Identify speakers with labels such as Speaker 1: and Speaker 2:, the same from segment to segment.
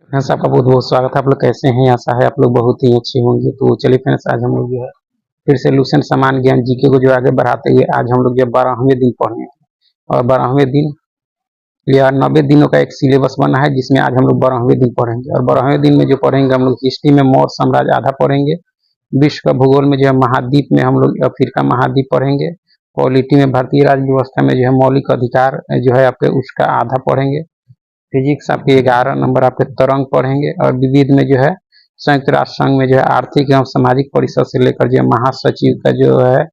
Speaker 1: Friends आपका बहुत बहुत स्वागत है। आप लोग कैसे हैं? आशा है आप लोग बहुत ही अच्छे होंगे। तो चलिए फ्रेंड्स, आज हम लोग जो है फिर से लुसेंट सामान्य ज्ञान जीके को जो आगे बढ़ाते हुए आज हम लोग जो 12वें दिन पढ़ेंगे। और 12वें दिन या 90 दिनों का एक सिलेबस बना है, जिसमें आज हम लोग 12वें दिन पढ़ेंगे। और 12वें दिन में जो पढ़ेंगे हम लोग हिस्ट्री में मौर्य साम्राज्य आधा पढ़ेंगे, विश्व का भूगोल में जो है महाद्वीप में हम लोग अफ्रीका महाद्वीप पढ़ेंगे, पॉलिटी में भारतीय राज्य व्यवस्था में जो है मौलिक अधिकार जो है आपके उसका आधा पढ़ेंगे, फिजिक्स आपके 11 नंबर आपके तरंग पढ़ेंगे, और विविध में जो है संयुक्त राष्ट्र संघ में जो है आर्थिक एवं सामाजिक परिषद से लेकर जो है महासचिव का जो है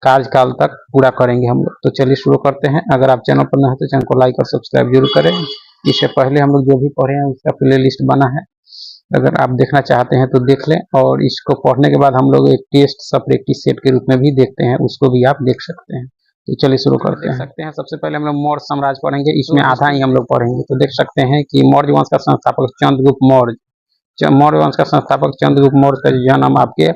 Speaker 1: कार्यकाल तक पूरा करेंगे हम लोग। तो चलिए शुरू करते हैं। अगर आप चैनल पर नए हैं तो चैनल को लाइक और सब्सक्राइब जरूर करें। इससे पहले हम लोग जो भी पढ़े हैं उसका प्ले लिस्ट बना है, अगर आप देखना चाहते हैं तो देख लें। और इसको पढ़ने के बाद हम लोग एक टेस्ट सपरेक्टी सेट के रूप में भी देखते हैं, उसको भी आप देख सकते हैं। तो चलिए शुरू करते हैं। सकते हैं सबसे पहले हम लोग मौर्य साम्राज्य पढ़ेंगे, इसमें आधा ही हम लोग पढ़ेंगे। तो देख सकते हैं कि मौर्य वंश का संस्थापक चंद्रगुप्त मौर्य, मौर्य वंश का संस्थापक चंद्रगुप्त मौर्य का जन्म आपके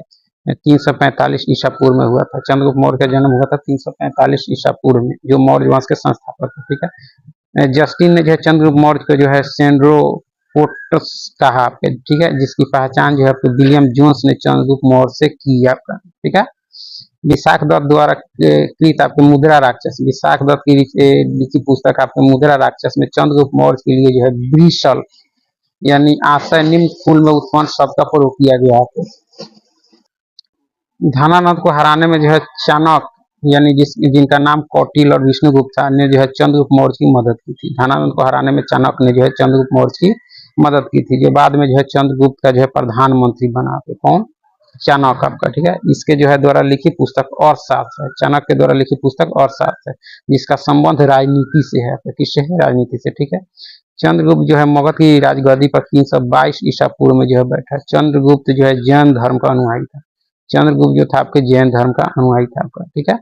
Speaker 1: 345 ईसा पूर्व में हुआ था। चंद्रगुप्त मौर्य का जन्म हुआ था 345 ईसा पूर्व में, जो मौर्य वंश के संस्थापक है। ठीक है, जस्टिन ने जो है चंद्रगुप्त मौर्य को जो है सेंड्रो पोर्टस कहा आपके, ठीक है, जिसकी पहचान जो है विलियम जोन्स ने चंद्रगुप्त मौर्य से की आपका। ठीक है, विशाख दत्त द्वारा कृत आपके मुद्रा राक्षस, विशाख दत्त की लिखी पुस्तक आपके मुद्रा राक्षस में चंद्रगुप्त मौर्य के लिए जो है ब्रिशल यानी आशय निम्न फूल में उत्पन्न शब्द का प्रयोग किया गया है। धनानंद को हराने में जो है चाणक्य यानी जिनका नाम कौटिल्य और विष्णुगुप्त था ने जो है चंद्रगुप्त मौर्य की मदद की थी। धनानंद को हराने में चाणक्य ने जो है चंद्रगुप्त मौर्य की मदद की थी, जो बाद में जो है चंद्रगुप्त का जो है प्रधानमंत्री बना थे। कौन? चाणक्य आपका। ठीक है, इसके जो है द्वारा लिखी पुस्तक अर्थशास्त्र है, चाणक्य के द्वारा लिखी पुस्तक अर्थशास्त्र है, जिसका संबंध राजनीति से है। किससे है? राजनीति से। ठीक है, चंद्रगुप्त जो है मगध की राजगद्दी पर 322 ईसा पूर्व में जो है बैठा। चंद्रगुप्त जो है जैन धर्म का अनुयायी था। चंद्रगुप्त जो था आपके जैन धर्म का अनुयायी था आपका। ठीक है,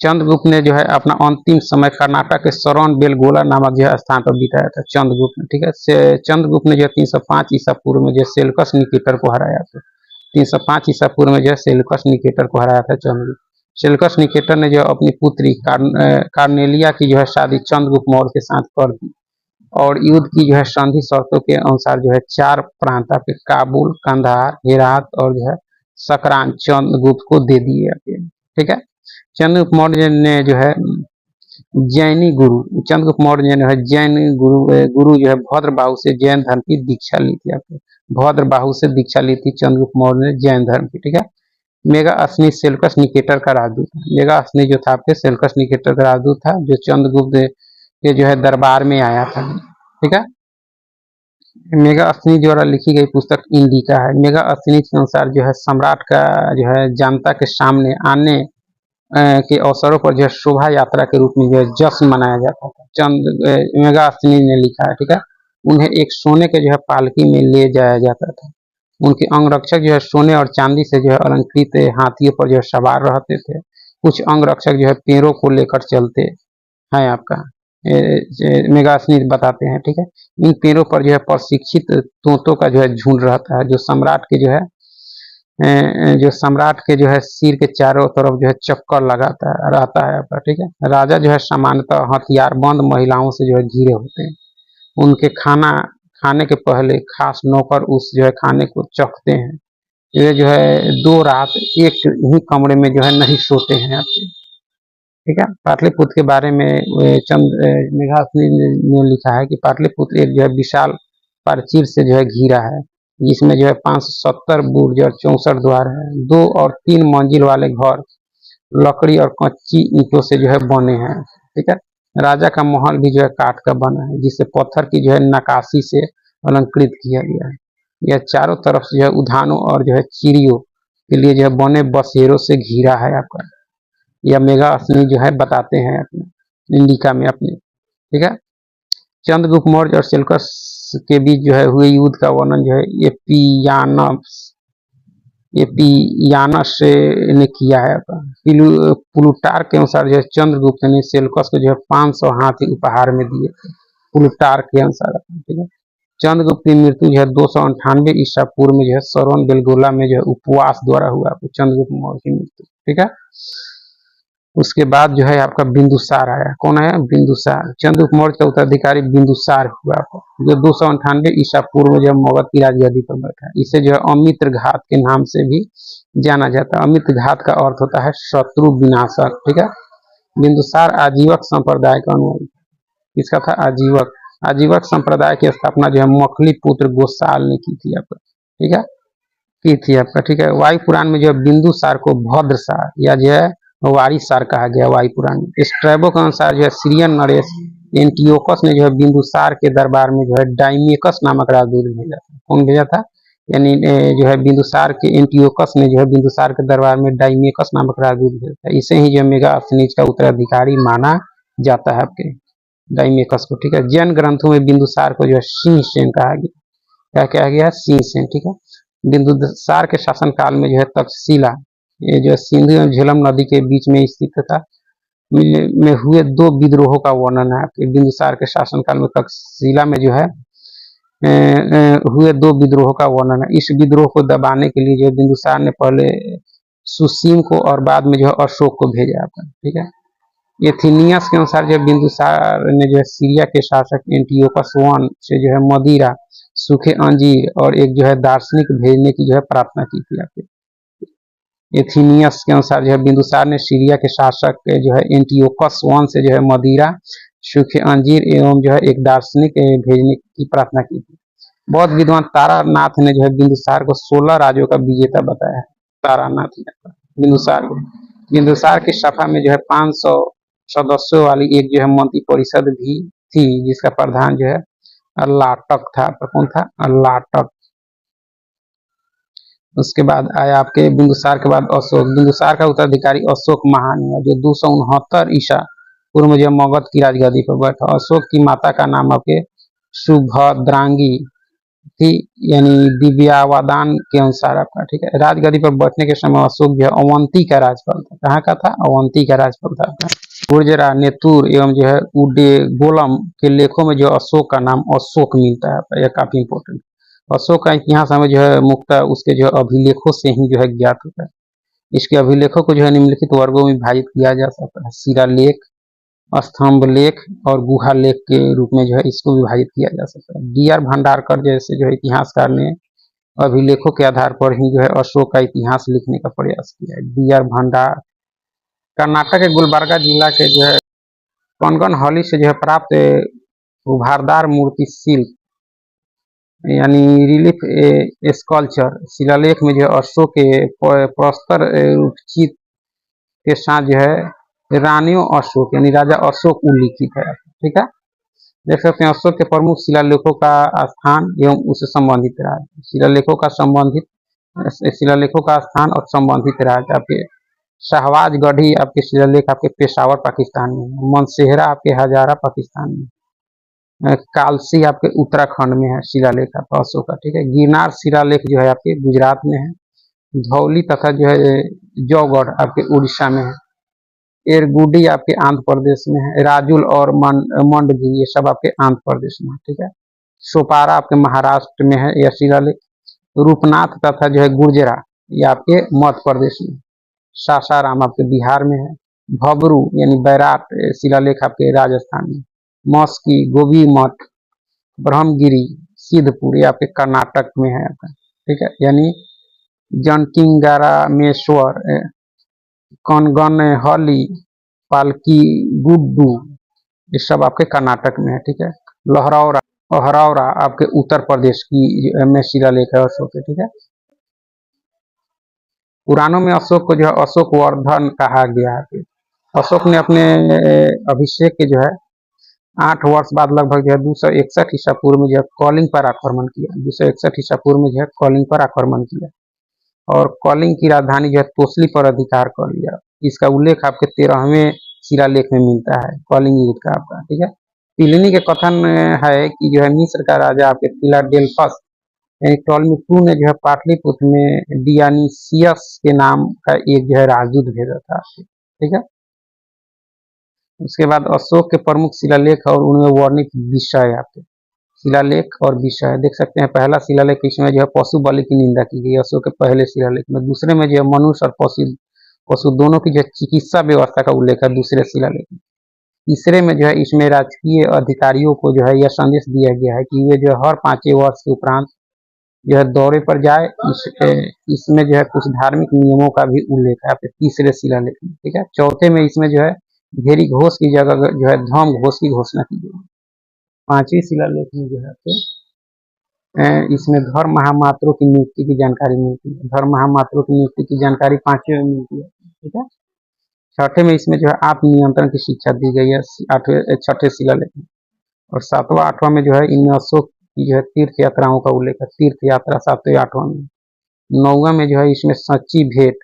Speaker 1: चंद्रगुप्त ने जो है अपना अंतिम समय कर्नाटक के श्रवण बेलगोला नामक जो है स्थान पर बिताया था चंद्रगुप्त ने। ठीक है, चंद्रगुप्त ने जो 305 ईसा पूर्व में जो सेल्कस निकेटर को हराया था। 305 ईसा पूर्व में जो है सेल्कस निकेटर को हराया था चंद्रगुप्त। सेल्कस निकेटर ने जो अपनी पुत्री कार्नेलिया की जो है शादी चंद्रगुप्त मौर्य के साथ कर दी, और युद्ध की जो है संधि शर्तों के अनुसार जो है 4 प्रांत आपके काबुल, कंधार, हेरात और जो है सकरान चंद्रगुप्त को दे दिए। ठीक है, चंद्रगुप्त मौर्य ने जो है जैनी गुरु, चंद्रगुप्त मौर्य ने जैन गुरु जो है भद्रबाहु से जैन धर्म की दीक्षा ली थी आपके। भद्रबाहु से दीक्षा ली थी चंद्रगुप्त मौर्य ने जैन धर्म की। ठीक है, मेगा असनी सेल्कस निकेटर का राजदूत, मेगा असनी जो था आपके सेल्कस निकेटर का राजदूत था, जो चंद्रगुप्त के जो है दरबार में आया था। ठीक है, मेगा असनी द्वारा लिखी गई पुस्तक इंडिका है। मेगा असनी के अनुसार जो है सम्राट का जो है जनता के सामने आने के अवसरों पर जो है शोभा यात्रा के रूप में जो है जश्न मनाया जाता था। मेगा असनी ने लिखा है। ठीक है, उन्हें एक सोने के जो है पालकी में ले जाया जाता था। उनके अंगरक्षक जो है सोने और चांदी से जो है अलंकृत हाथियों पर जो है सवार रहते थे। कुछ अंगरक्षक जो है पेड़ों को लेकर चलते हैं आपका, मेगासनी बताते हैं। ठीक है, इन पेड़ों पर जो है प्रशिक्षित तोतों का जो है झुंड रहता है, जो सम्राट के जो है सिर के चारों तरफ जो है चक्कर लगाता रहता है आपका। ठीक है, राजा जो है सामान्यतः हथियारबंद महिलाओं से जो है घिरे होते हैं। उनके खाने के पहले खास नौकर उस जो है खाने को चखते हैं। ये जो है 2 रात एक ही कमरे में जो है नहीं सोते हैं आपके। ठीक है, पाटलिपुत्र के बारे में मेघासनी ने लिखा है कि पाटलिपुत्र एक जो है विशाल प्राचीर से जो है घिरा है, जिसमें जो है 570 बुर्ज और 64 द्वार है। 2 और 3 मंजिल वाले घर लकड़ी और कच्ची ईंटों से जो है बने हैं। ठीक है, राजा का महल भी जो है काठ का बना है, जिसे पत्थर की जो है नकाशी से अलंकृत किया गया है। यह चारों तरफ से जो है उद्यानों और जो है चिड़ियों के लिए जो है बने बसेरों से घिरा है आपका। या मेगा असनी जो है बताते हैं अपने इंडिका में अपने। ठीक है, चंद्रगुप्त मौर्य और सेल्कस के बीच जो है हुए युद्ध का वर्णन जो है एपियानस ने किया है। प्लूटार्क के अनुसार जो है चंद्रगुप्त ने सेल्कस को जो है 500 हाथी उपहार में दिए थे, प्लूटार्क के अनुसार। ठीक है, चंद्रगुप्त की मृत्यु जो है 298 ईसा पूर्व में जो है श्रवण बेलगोला में जो है उपवास द्वारा हुआ चंद्रगुप्त मौर्य की मृत्यु। ठीक है, उसके बाद जो है आपका बिंदुसार आया। कौन आया? बिंदुसार। चंद्रगुप्त मौर्य का उत्तराधिकारी बिंदुसार हुआ आपका, जो 298 ईसा पूर्व में जब मगध की राजगद्दी पर बैठा। इसे जो है अमित्र घात के नाम से भी जाना जाता है। अमित्र घात का अर्थ होता है शत्रु विनाशक। ठीक है। बिंदुसार आजीवक संप्रदाय का अनुयायी। किसका था? आजीवक। आजीवक संप्रदाय की स्थापना जो है मखली पुत्र गोसाल ने की थी आपका। ठीक है, की थी आपका। ठीक है। वायु पुराण में जो है बिंदुसार को भद्रसार या जो है वारिसार कहा गया वायु पुराण में। स्ट्रैबो के अनुसार जो है सीरियन नरेश एंटियोकस ने जो है बिंदुसार के दरबार में जो है डाइमेकस नामक राजदूत भेजा था। कौन भेजा था? यानी जो है बिंदुसार के एंटियोकस ने जो है बिंदुसार के दरबार में डाइमेकस नामक राजदूत भेजा था। इसे ही जो मेगास्थनीज का उत्तराधिकारी माना जाता है आपके डाइमेकस को। ठीक है। जैन ग्रंथों में बिंदुसार को जो है सिंह सेन कहा गया। क्या कहा गया? सिंह सेन। ठीक है। बिंदुसार के शासनकाल में जो है तक्षशिला, ये जो सिंधु एवं झेलम नदी के बीच में स्थित था, में हुए 2 विद्रोहों का वर्णन है आपके बिंदुसार के शासनकाल में। तक्षशिला में जो है हुए 2 विद्रोहों का वर्णन है। इस विद्रोह को दबाने के लिए जो बिंदुसार ने पहले सुसीम को और बाद में जो है अशोक को भेजा आपका। ठीक है। एथिनियस के अनुसार जो बिंदुसार ने जो है सीरिया के शासक एंटियोकस I से जो है मदिरा, सूखे अंजीर और एक जो है दार्शनिक भेजने की जो है प्रार्थना की थी आपके। एथिनियस के अनुसार जो है बिंदुसार ने सीरिया के शासक जो है एंटियोकस I से जो है मदिरा, सूखे अंजीर एवं जो है एक दार्शनिक भेजने की प्रार्थना की थी। बौद्ध विद्वान तारानाथ ने जो है बिंदुसार को 16 राज्यों का विजेता बताया है। तारानाथ ने बिंदुसार को। बिंदुसार की सभा में जो है 500 सदस्यों वाली एक जो है मंत्री परिषद भी थी, जिसका प्रधान जो है लाटक था। कौन था? लाटक। उसके बाद आया आपके बिंदुसार के बाद अशोक। बिंदुसार का उत्तराधिकारी अशोक महान हुआ, जो 269 ईसा पूर्व में जो मगध की राजगद्दी पर बैठा। अशोक की माता का नाम आपके सुभद्रांगी थी, यानी दिव्यावदान के अनुसार आपका। ठीक है। राजगद्दी पर बैठने के समय अशोक जो है अवंती का राजपाल था। कहाँ का था? अवंती का राजपाल था आपका। गुर्जरा, नेतुर एवं जो है उडेगोलम के लेखों में जो अशोक का नाम अशोक मिलता है। यह काफी इंपॉर्टेंट। अशोक का इतिहास हमें जो है मुख्यतः उसके जो अभिलेखों से ही जो है ज्ञात होता है। इसके अभिलेखों को जो है निम्नलिखित वर्गों में विभाजित किया जा सकता है। शिलालेख, स्तंभ लेख और गुहा लेख के रूप में जो है इसको विभाजित किया जा सकता है। डी आर भंडारकर जैसे जो है इतिहासकार ने अभिलेखों के आधार पर ही जो है अशोक का इतिहास लिखने का प्रयास किया है। डी आर भंडार कर्नाटक के गुलबर्गा जिला के जो है कनगनहली से जो है प्राप्त उभारदार मूर्ति शिल्प यानी रिलीफ स्कल्पचर शिलालेख में जो है अशोक के प्रस्तर रूपचित के साथ जो है रानियों अशोक यानी राजा अशोक उल्लिखित है। ठीक है। देख सकते हैं अशोक के प्रमुख शिलालेखों का स्थान एवं उससे संबंधित राज्य। शिलालेखों का स्थान और संबंधित राज्य आपके शाहबाजगढ़ी आपके शिलालेख आपके पेशावर पाकिस्तान में, मनसेहरा आपके हजारा पाकिस्तान में, कालसी आपके उत्तराखंड में है शिलालेख आपका अशोक का। ठीक है। गिरनार शिलालेख जो है आपके गुजरात में है। धौली तथा जो है जौगढ़ आपके उड़ीसा में है। एरगुडी आपके आंध्र प्रदेश में है। राजुल और मंडगी ये सब आपके आंध्र प्रदेश में है। ठीक है। सोपारा आपके महाराष्ट्र में है यह शिलालेख। रूपनाथ तथा जो है गुर्जरा ये आपके मध्य प्रदेश में। सासाराम आपके बिहार में है। भबरू यानी बैराट शिलालेख आपके राजस्थान में। मस्की, गोबी मठ, ब्रह्मगिरी, सिद्धपुर ये आपके कर्नाटक में है आपका। ठीक है। यानी जनकिंगारामेश्वर, कनगनहली, पालकी गुड्डू ये सब आपके कर्नाटक में है। ठीक है। लहरौरा आपके उत्तर प्रदेश की में शिलालेख है अशोक के। ठीक है। पुराणों में अशोक को जो है अशोक वर्धन कहा गया है। अशोक ने अपने अभिषेक के जो है 8 वर्ष बाद लगभग जो है 261 ईसा पूर्व में जो है कलिंग पर आक्रमण किया। 261 ईसा पूर्व में जो है कलिंग पर आक्रमण किया और कलिंग की राजधानी जो है तोसली पर अधिकार कर लिया। इसका उल्लेख आपके 13वें शिलालेख में मिलता है कलिंग युद्ध का आपका। ठीक है। प्लिनी के कथन है कि जो है मिस्र का राजा आपके फिलाडेल्फस यानी टॉलमी II ने जो है पाटलिपुत्र में डियानिसियस के नाम का एक जो है राजदूत भेजा था। ठीक है। उसके बाद अशोक के प्रमुख शिलालेख और उनमें वर्णित विषय आपके शिलालेख और विषय देख सकते हैं। पहला शिलालेख इसमें जो है पशु बलि की निंदा की गई अशोक के पहले शिलालेख में। दूसरे में जो है मनुष्य और पशु पशु दोनों की जो है चिकित्सा व्यवस्था का उल्लेख है दूसरे शिलालेख में। तीसरे में जो है इसमें राजकीय अधिकारियों को जो है यह संदेश दिया गया है कि वे जो है हर 5 वर्ष के उपरांत जो है दौरे पर जाए। इसमें जो है कुछ धार्मिक नियमों का भी उल्लेख है आपके तीसरे शिलालेख में, ठीक है। चौथे में इसमें जो है घेरी घोष की जगह जो है धर्म घोष की घोषणा की गई। पांचवी शिलालेख में जो है आपके इसमें धर्म महामात्रों की नियुक्ति की जानकारी मिलती है। धर्म महामात्रों की नियुक्ति की जानकारी पांचवें में मिलती है, ठीक है। छठे में इसमें जो है आत्मनियंत्रण की शिक्षा दी गई है छठे शिलालेख में। और सातवां आठवां में जो है इनमें अशोक की जो है तीर्थ यात्राओं का उल्लेख है, तीर्थ यात्रा सातवें आठवां में। नौवां में जो है इसमें सच्ची भेंट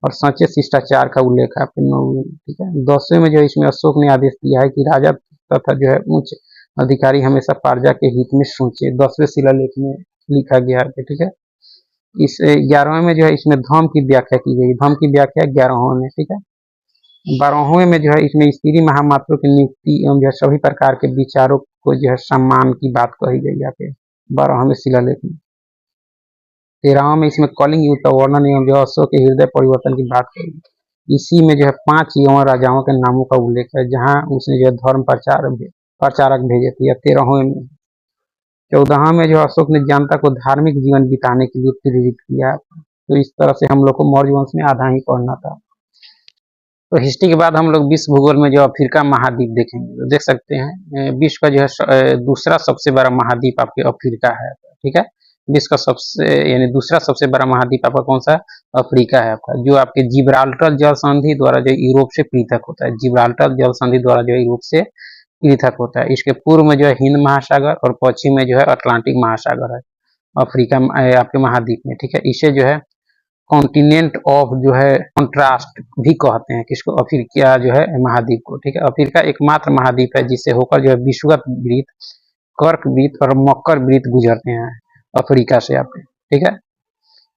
Speaker 1: और सच्चे शिष्टाचार का उल्लेख है आपके 9वें में, ठीक है। 10वें में जो है इसमें अशोक ने आदेश दिया है कि राजा तथा जो है उच्च अधिकारी हमेशा प्रजा के हित में सोचे। 10वें शिलालेख में लिखा गया है, ठीक है। इस 11वें में जो है इसमें धर्म की व्याख्या की गई। धर्म की व्याख्या 11वें में, ठीक है। 12वें में जो है इसमें स्त्री महामात्रों की नियुक्ति एवं जो है सभी प्रकार के विचारों को जो है सम्मान की बात कही गई यहाँ पे 12वें शिलालेख में। 13वें में इसमें कलिंग युद्ध का वर्णन एवं जो अशोक के हृदय परिवर्तन की बात कही। इसी में जो है 5 यवन राजाओं के नामों का उल्लेख है जहाँ उसने जो है धर्म प्रचारक भेजे थे। 13वें में 14वें में जो अशोक ने जनता को धार्मिक जीवन बिताने के लिए प्रेरित किया। तो इस तरह से हम लोग को मौर्य वंश में आधा ही पढ़ना था। तो हिस्ट्री के बाद हम लोग विश्व भूगोल में जो अफ्रीका महाद्वीप देखेंगे, तो देख सकते हैं विश्व का जो है दूसरा सबसे बड़ा महाद्वीप आपके अफ्रीका है, ठीक है। विश्व का सबसे यानी दूसरा सबसे बड़ा महाद्वीप आपका कौन सा? अफ्रीका है आपका, जो आपके जिब्राल्टर जल संधि द्वारा जो यूरोप से पृथक होता है। जिब्राल्टर जल संधि द्वारा जो यूरोप से पृथक होता है। इसके पूर्व में जो है हिंद महासागर और पश्चिम में जो है अटलांटिक महासागर है अफ्रीका आपके महाद्वीप में, ठीक है। इसे जो है कॉन्टिनेंट ऑफ जो है कॉन्ट्रास्ट भी कहते हैं, किसको? अफ्रीका जो है महाद्वीप को, ठीक है। अफ्रीका एकमात्र महाद्वीप है जिससे होकर जो है विषुवत वृत्त, कर्क वृत्त और मकर वृत्त गुजरते हैं अफ्रीका से आपके, ठीक है।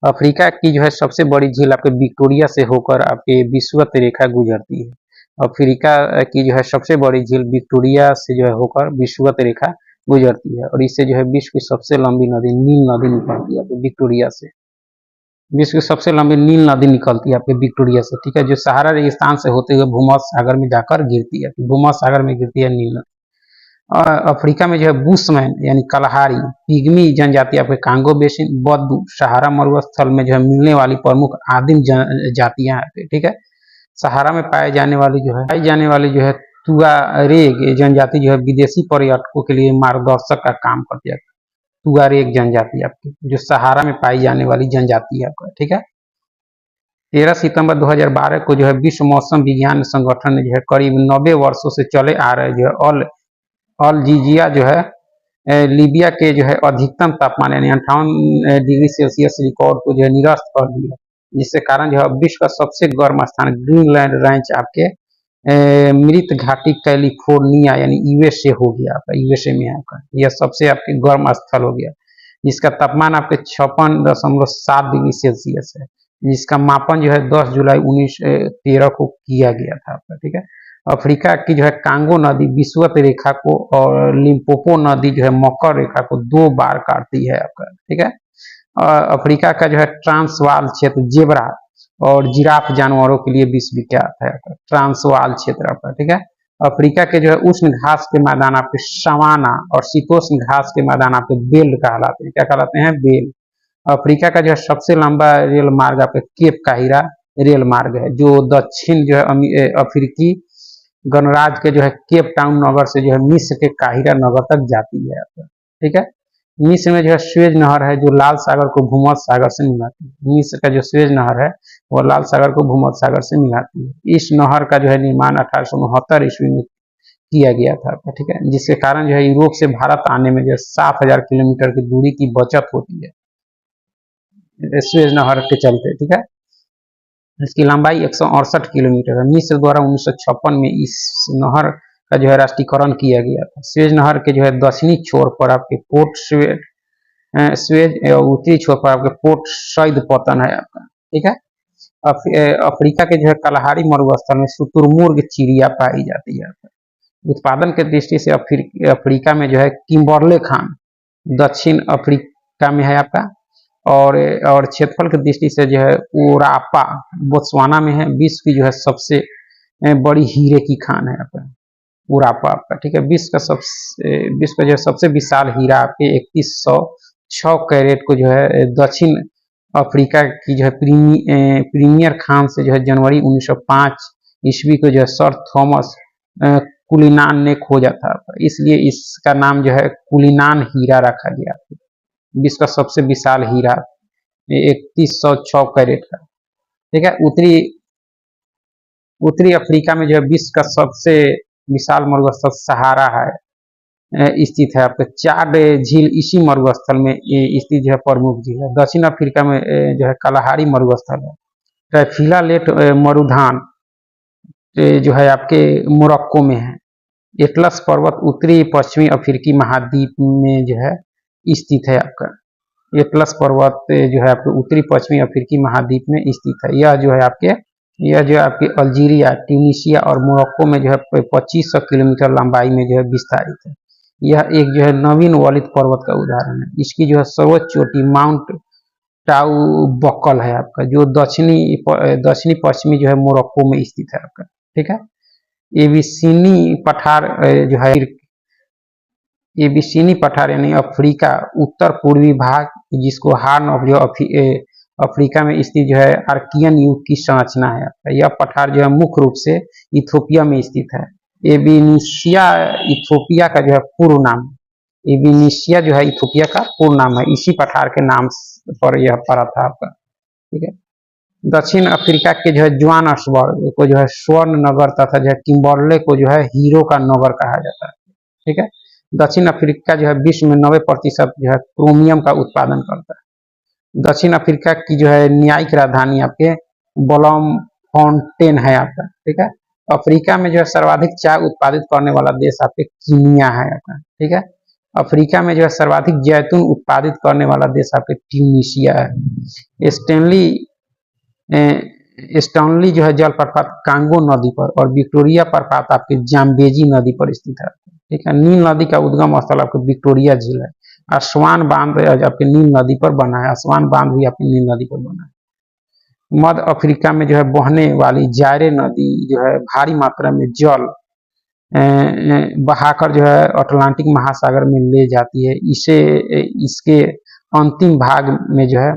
Speaker 1: अफ्रीका की जो है सबसे बड़ी झील आपके विक्टोरिया से होकर आपके विषुवत रेखा गुजरती है। अफ्रीका की जो है सबसे बड़ी झील विक्टोरिया से जो है होकर विषुवत रेखा गुजरती है और इससे जो है विश्व की सबसे लंबी नदी नील नदी निकलती है विक्टोरिया से। विश्व की सबसे लंबी नील नदी निकलती है आपके विक्टोरिया से, ठीक है, जो सहारा रेगिस्तान से होते हुए भूमध्य सागर में जाकर गिरती है। भूमध्य सागर में गिरती है नील नदी। और अफ्रीका में जो है बुशमैन यानी कलहारी, पिग्मी जनजाति आपके कांगो बेसिन, बद्दू सहारा मरुस्थल में जो है मिलने वाली प्रमुख आदिम जातियां, ठीक है। सहारा में पाई जाने वाली जो है तुआरेग जनजाति जो है विदेशी पर्यटकों के लिए मार्गदर्शक का काम करती है। तुआरेग जनजाति आपकी जो सहारा में पाई जाने वाली जनजाति है आपका, ठीक है। 13 सितंबर 2012 को जो है विश्व मौसम विज्ञान संगठन ने जो है करीब 90 वर्षों से चले आ रहे जो है अल्जीजिया जो है लीबिया के जो है अधिकतम तापमान यानी 58 डिग्री सेल्सियस रिकॉर्ड को जो है निरस्त कर दिया, जिसके कारण जो है विश्व का सबसे गर्म स्थान ग्रीनलैंड रेंज आपके मृत घाटी कैलिफोर्निया यानी यूएसए हो गया आपका, यूएसए में आपका यह सबसे आपके गर्म स्थल हो गया, जिसका तापमान आपके 56.7 डिग्री सेल्सियस है, जिसका मापन जो है 10 जुलाई 1913 को किया गया था आपका, ठीक है। अफ्रीका की जो है कांगो नदी विषुवत रेखा को और लिम्पोपो नदी जो है मकर रेखा को 2 बार काटती है आपका, ठीक है। अफ्रीका का जो है ट्रांसवाल क्षेत्र जेबरा और जिराफ जानवरों के लिए विश्वविख्यात है ट्रांसवाल क्षेत्र आपका, ठीक है। अफ्रीका के जो है उष्ण घास के मैदान आपके सवाना और शीतोष्ण घास के मैदान आपके बेल कहलाते हैं। क्या कहलाते हैं? बेल। अफ्रीका का जो है सबसे लंबा रेल मार्ग आपके केप काहिरा रेल मार्ग है, जो दक्षिण जो है अफ्रीकी गणराज्य के जो है केप टाउन नगर से जो है मिस्र के काहिरा नगर तक जाती है आपका, ठीक है। मिस्र में जो है स्वेज नहर है जो लाल सागर को भूमध्य सागर से मिलाती है। मिस्र का जो स्वेज नहर है वो लाल सागर को भूमध्य सागर से मिलाती है। इस नहर का जो है निर्माण 1869 ईस्वी में किया गया था, ठीक है, जिसके कारण जो है यूरोप से भारत आने में जो है 7000 किलोमीटर की दूरी की बचत होती है स्वेज नहर के चलते, ठीक है। इसकी लंबाई 168 किलोमीटर है। मिस्र द्वारा 1956 में इस नहर का जो है राष्ट्रीयकरण किया गया था। स्वेज नहर के जो है दक्षिणी छोर पर आपके पोर्ट स्वेज उत्तरी छोर पर आपके पोर्ट सईद पतन है आपका, ठीक है। अफ्रीका के जो है कलहारी मरुस्थल में शुतुरमुर्ग चिड़िया पाई जाती है। उत्पादन के दृष्टि से अफ्रीका में जो है किम्बरले खान दक्षिण अफ्रीका में है आपका, और क्षेत्रफल की दृष्टि से जो है ओरापा बोत्सवाना में है। विश्व की जो है सबसे बड़ी हीरे की खान है आपका ओरापा आपका, ठीक है। विश्व का जो है सबसे विशाल हीरा आपके 3106 कैरेट को जो है दक्षिण अफ्रीका की जो है प्रीमियर खान से जो है जनवरी 1905 ईस्वी को जो है सर थॉमस कुलिनान ने खोजा था, इसलिए इसका नाम जो है कुलिनान हीरा रखा गया। विश्व का सबसे विशाल हीरा 3106 कैरेट का, ठीक है। उत्तरी अफ्रीका में जो है विश्व का सबसे विशाल मरुस्थल सहारा है स्थित है आपका। चाड झील इसी मरुस्थल में स्थित जो है प्रमुख झील है। दक्षिण अफ्रीका में जो है कलाहारी मरुस्थल है। ट्रैफिला लेट मरुधान जो है आपके मोरक्को में है। एटलस पर्वत उत्तरी पश्चिमी अफ्रीकी महाद्वीप में जो है स्थित है आपका। एटलस पर्वत जो है आपके उत्तरी पश्चिमी अफ्रीकी महाद्वीप में स्थित है। यह जो है आपके अल्जीरिया, ट्यूनीशिया और मोरक्को में जो है 2500 किलोमीटर लंबाई में जो है विस्तारित है। यह एक जो है नवीन वलित पर्वत का उदाहरण है। इसकी जो है सर्वोच्च चोटी माउंट टाउबकल है आपका, जो दक्षिणी पश्चिमी जो है मोरक्को में स्थित है आपका, ठीक है। एबिसिनी पठार जो है एबिसिनी पठार यानी अफ्रीका उत्तर पूर्वी भाग, जिसको हार्न ऑफ जो अफ्रीका में स्थित जो है आर्कियन युग की संरचना है। यह पठार जो है मुख्य रूप से इथोपिया में स्थित है। एबिनिशिया इथोपिया का जो है पूर्व नाम, एबिनिशिया जो है इथोपिया का पूर्व नाम है। इसी पठार के नाम पर यह पड़ा था आपका, ठीक है। दक्षिण अफ्रीका के जो है जोहान्सबर्ग को जो है स्वर्ण नगर तथा जो है किम्बर्ले को जो है हीरो का नगर कहा जाता है, ठीक है। दक्षिण अफ्रीका जो है विश्व में 90% जो है क्रोमियम का उत्पादन करता है। दक्षिण अफ्रीका की जो है न्यायिक राजधानी आपके ब्लॉमफोंटेन है आपका, ठीक है। अफ्रीका में जो है सर्वाधिक चाय उत्पादित करने वाला देश आपके कीनिया है आपका, ठीक है। अफ्रीका में जो है सर्वाधिक जैतून उत्पादित करने वाला देश आपके ट्यूनीशिया है। स्टैनली जो है जलप्रपात कांगो नदी पर और विक्टोरिया प्रपात आपके जाम्बेजी नदी पर स्थित है, ठीक है। नील नदी का उद्गम स्थल आपके विक्टोरिया झील है। आसवान बांध आपके नील नदी पर बना है। आसवान बांध भी आपकी नील नदी पर बना है। मध्य अफ्रीका में जो है बहने वाली जायरे नदी जो है भारी मात्रा में जल बहाकर जो है अटलांटिक महासागर में ले जाती है। इसके अंतिम भाग में जो है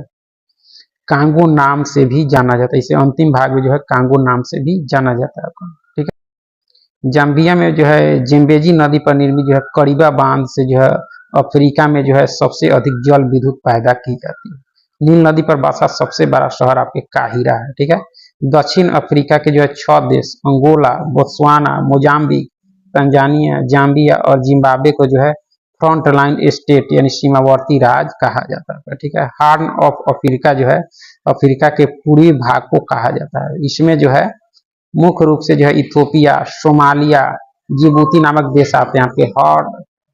Speaker 1: कांगो नाम से भी जाना जाता है। इसे अंतिम भाग में जो है कांगो नाम से भी जाना जाता है, ठीक है। जाम्बिया में जो है जेम्बेजी नदी पर निर्मित जो है करीबा बांध से जो है अफ्रीका में जो है सबसे अधिक जल विद्युत पैदा की जाती है। नील नदी पर बसा सबसे बड़ा शहर आपके काहिरा है, ठीक है। दक्षिण अफ्रीका के जो है 6 देश Angola, Botswana, Mozambique, Tanzania, Zambia और जिम्बाब्वे को जो है फ्रंट लाइन स्टेट यानी सीमावर्ती राज्य कहा जाता है, ठीक है। हार्न ऑफ अफ्रीका जो है अफ्रीका के पूर्वी भाग को कहा जाता है। इसमें जो है मुख्य रूप से जो है इथोपिया, सोमालिया, जिबूती नामक देश आते हैं आपके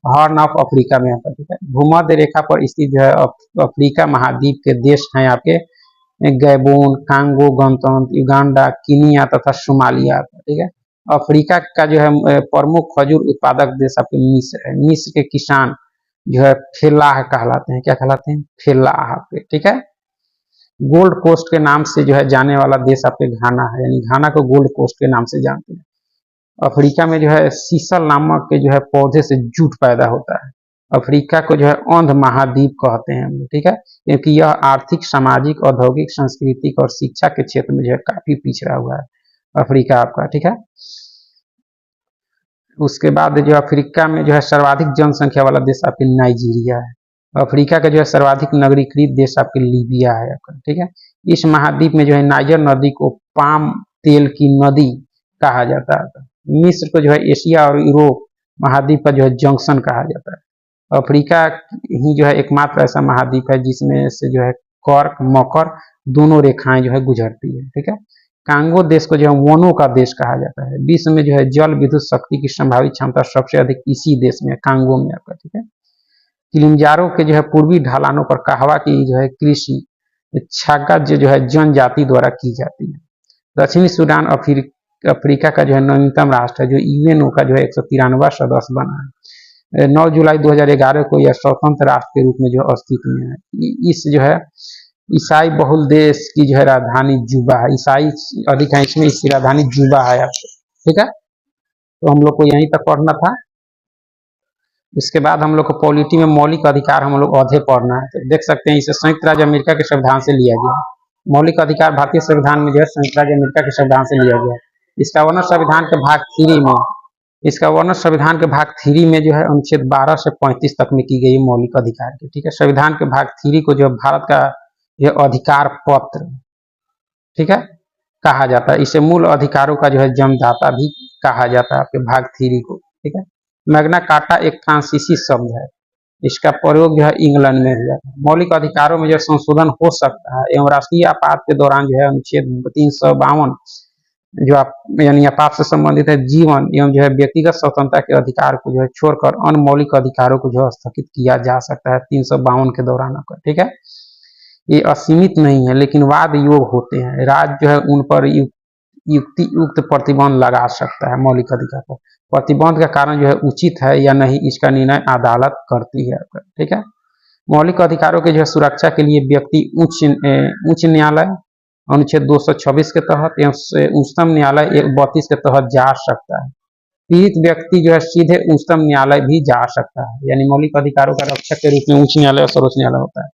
Speaker 1: हॉर्न ऑफ अफ्रीका में आता है, ठीक है। भूमध्य रेखा पर स्थित जो है अफ्रीका महाद्वीप के देश हैं आपके गैबोन, कांगो, गणतंत्र, युगांडा, कीनिया तथा सोमालिया, ठीक है। अफ्रीका का जो है प्रमुख खजूर उत्पादक देश आपके मिस्र है। मिस्र के किसान जो है फेलाह कहलाते हैं। क्या कहलाते हैं? फेलाह आपके, ठीक है। गोल्ड कोस्ट के नाम से जो है जाने वाला देश आपके घाना है, यानी घाना को गोल्ड कोस्ट के नाम से जानते हैं। अफ्रीका में जो है सीसल नामक के जो है पौधे से जूट पैदा होता है। अफ्रीका को जो है अंध महाद्वीप कहते हैं, ठीक है, क्योंकि यह आर्थिक, सामाजिक, औद्योगिक, सांस्कृतिक और शिक्षा के क्षेत्र में जो है काफी पिछड़ा हुआ है अफ्रीका आपका, ठीक है। उसके बाद जो अफ्रीका में जो है सर्वाधिक जनसंख्या वाला देश आपके नाइजीरिया है। अफ्रीका का जो है सर्वाधिक नगरीकृत देश आपके लीबिया है आपका, ठीक है। इस महाद्वीप में जो है नाइजर नदी को पाम तेल की नदी कहा जाता है। मिस्र को जो है एशिया और यूरोप महाद्वीप का जो है जंक्शन कहा जाता है। अफ्रीका ही जो है एकमात्र ऐसा महाद्वीप है जिसमें से जो है कर्क मकर दोनों रेखाएं जो है गुजरती है, ठीक है। कांगो देश को जो है वनों का देश कहा जाता है। विश्व में जो है जल विद्युत शक्ति की संभावित क्षमता सबसे अधिक इसी देश में, कांगो में आपका, ठीक है। किलिमंजारो के जो है पूर्वी ढलानों पर कहवा की जो है कृषि छागज जो है जनजाति द्वारा की जाती है। दक्षिणी सूडान अफ्रीका का जो है नवीनतम राष्ट्र है, जो यूएनओ का जो है 193वां सदस्य बना है। 9 जुलाई 2011 को यह स्वतंत्र राष्ट्र के रूप में जो अस्तित्व में है। इस जो है ईसाई बहुल देश की जो है राजधानी जुबा है, ईसाई अधिक है इसमें, इसकी राजधानी जुबा है आपको, ठीक है। तो हम लोग को यहीं तक पढ़ना था। इसके बाद हम लोग को पॉलिटी में मौलिक अधिकार हम लोग औधे पढ़ना है। तो देख सकते हैं इसे संयुक्त राज्य अमेरिका के संविधान से लिया गया। मौलिक अधिकार भारतीय संविधान में जो है संयुक्त राज्य अमेरिका के संविधान से लिया गया। इसका वर्णन संविधान के भाग 3 में, इसका वर्णन संविधान के भाग 3 में जो है अनुच्छेद 12 से 35 तक में की गई मौलिक अधिकार की, ठीक है। संविधान के भाग 3 को जो भारत का यह अधिकार पत्र, ठीक है, कहा जाता है। इसे मूल अधिकारों का जो है जन्मदाता भी कहा जाता है आपके भाग 3 को, ठीक है। मैग्ना कार्टा एक फ्रांसीसी शब्द है, इसका प्रयोग जो है इंग्लैंड में हुआ। मौलिक अधिकारों में जो संशोधन हो सकता है एवं राष्ट्रीय आपात के दौरान जो है अनुच्छेद 352 जो आप यानी आपात से संबंधित है, जीवन एवं जो है व्यक्तिगत स्वतंत्रता के अधिकार को जो है छोड़कर अन्य मौलिक अधिकारों को जो है स्थगित किया जा सकता है 352 के दौरान आपका, ठीक है। ये असीमित नहीं है लेकिन वाद योग होते हैं। राज्य जो है उन पर युक्त प्रतिबंध लगा सकता है मौलिक अधिकार पर। प्रतिबंध का कारण जो है उचित है या नहीं, इसका निर्णय अदालत करती है, ठीक है। मौलिक अधिकारों के जो है सुरक्षा के लिए व्यक्ति उच्च न्यायालय अनुच्छेद 226 के तहत एवं उच्चतम न्यायालय 32 के तहत जा सकता है। पीड़ित व्यक्ति जो है सीधे उच्चतम न्यायालय भी जा सकता है, यानी मौलिक अधिकारों का रक्षक के रूप में उच्च न्यायालय और सर्वोच्च न्यायालय होता है।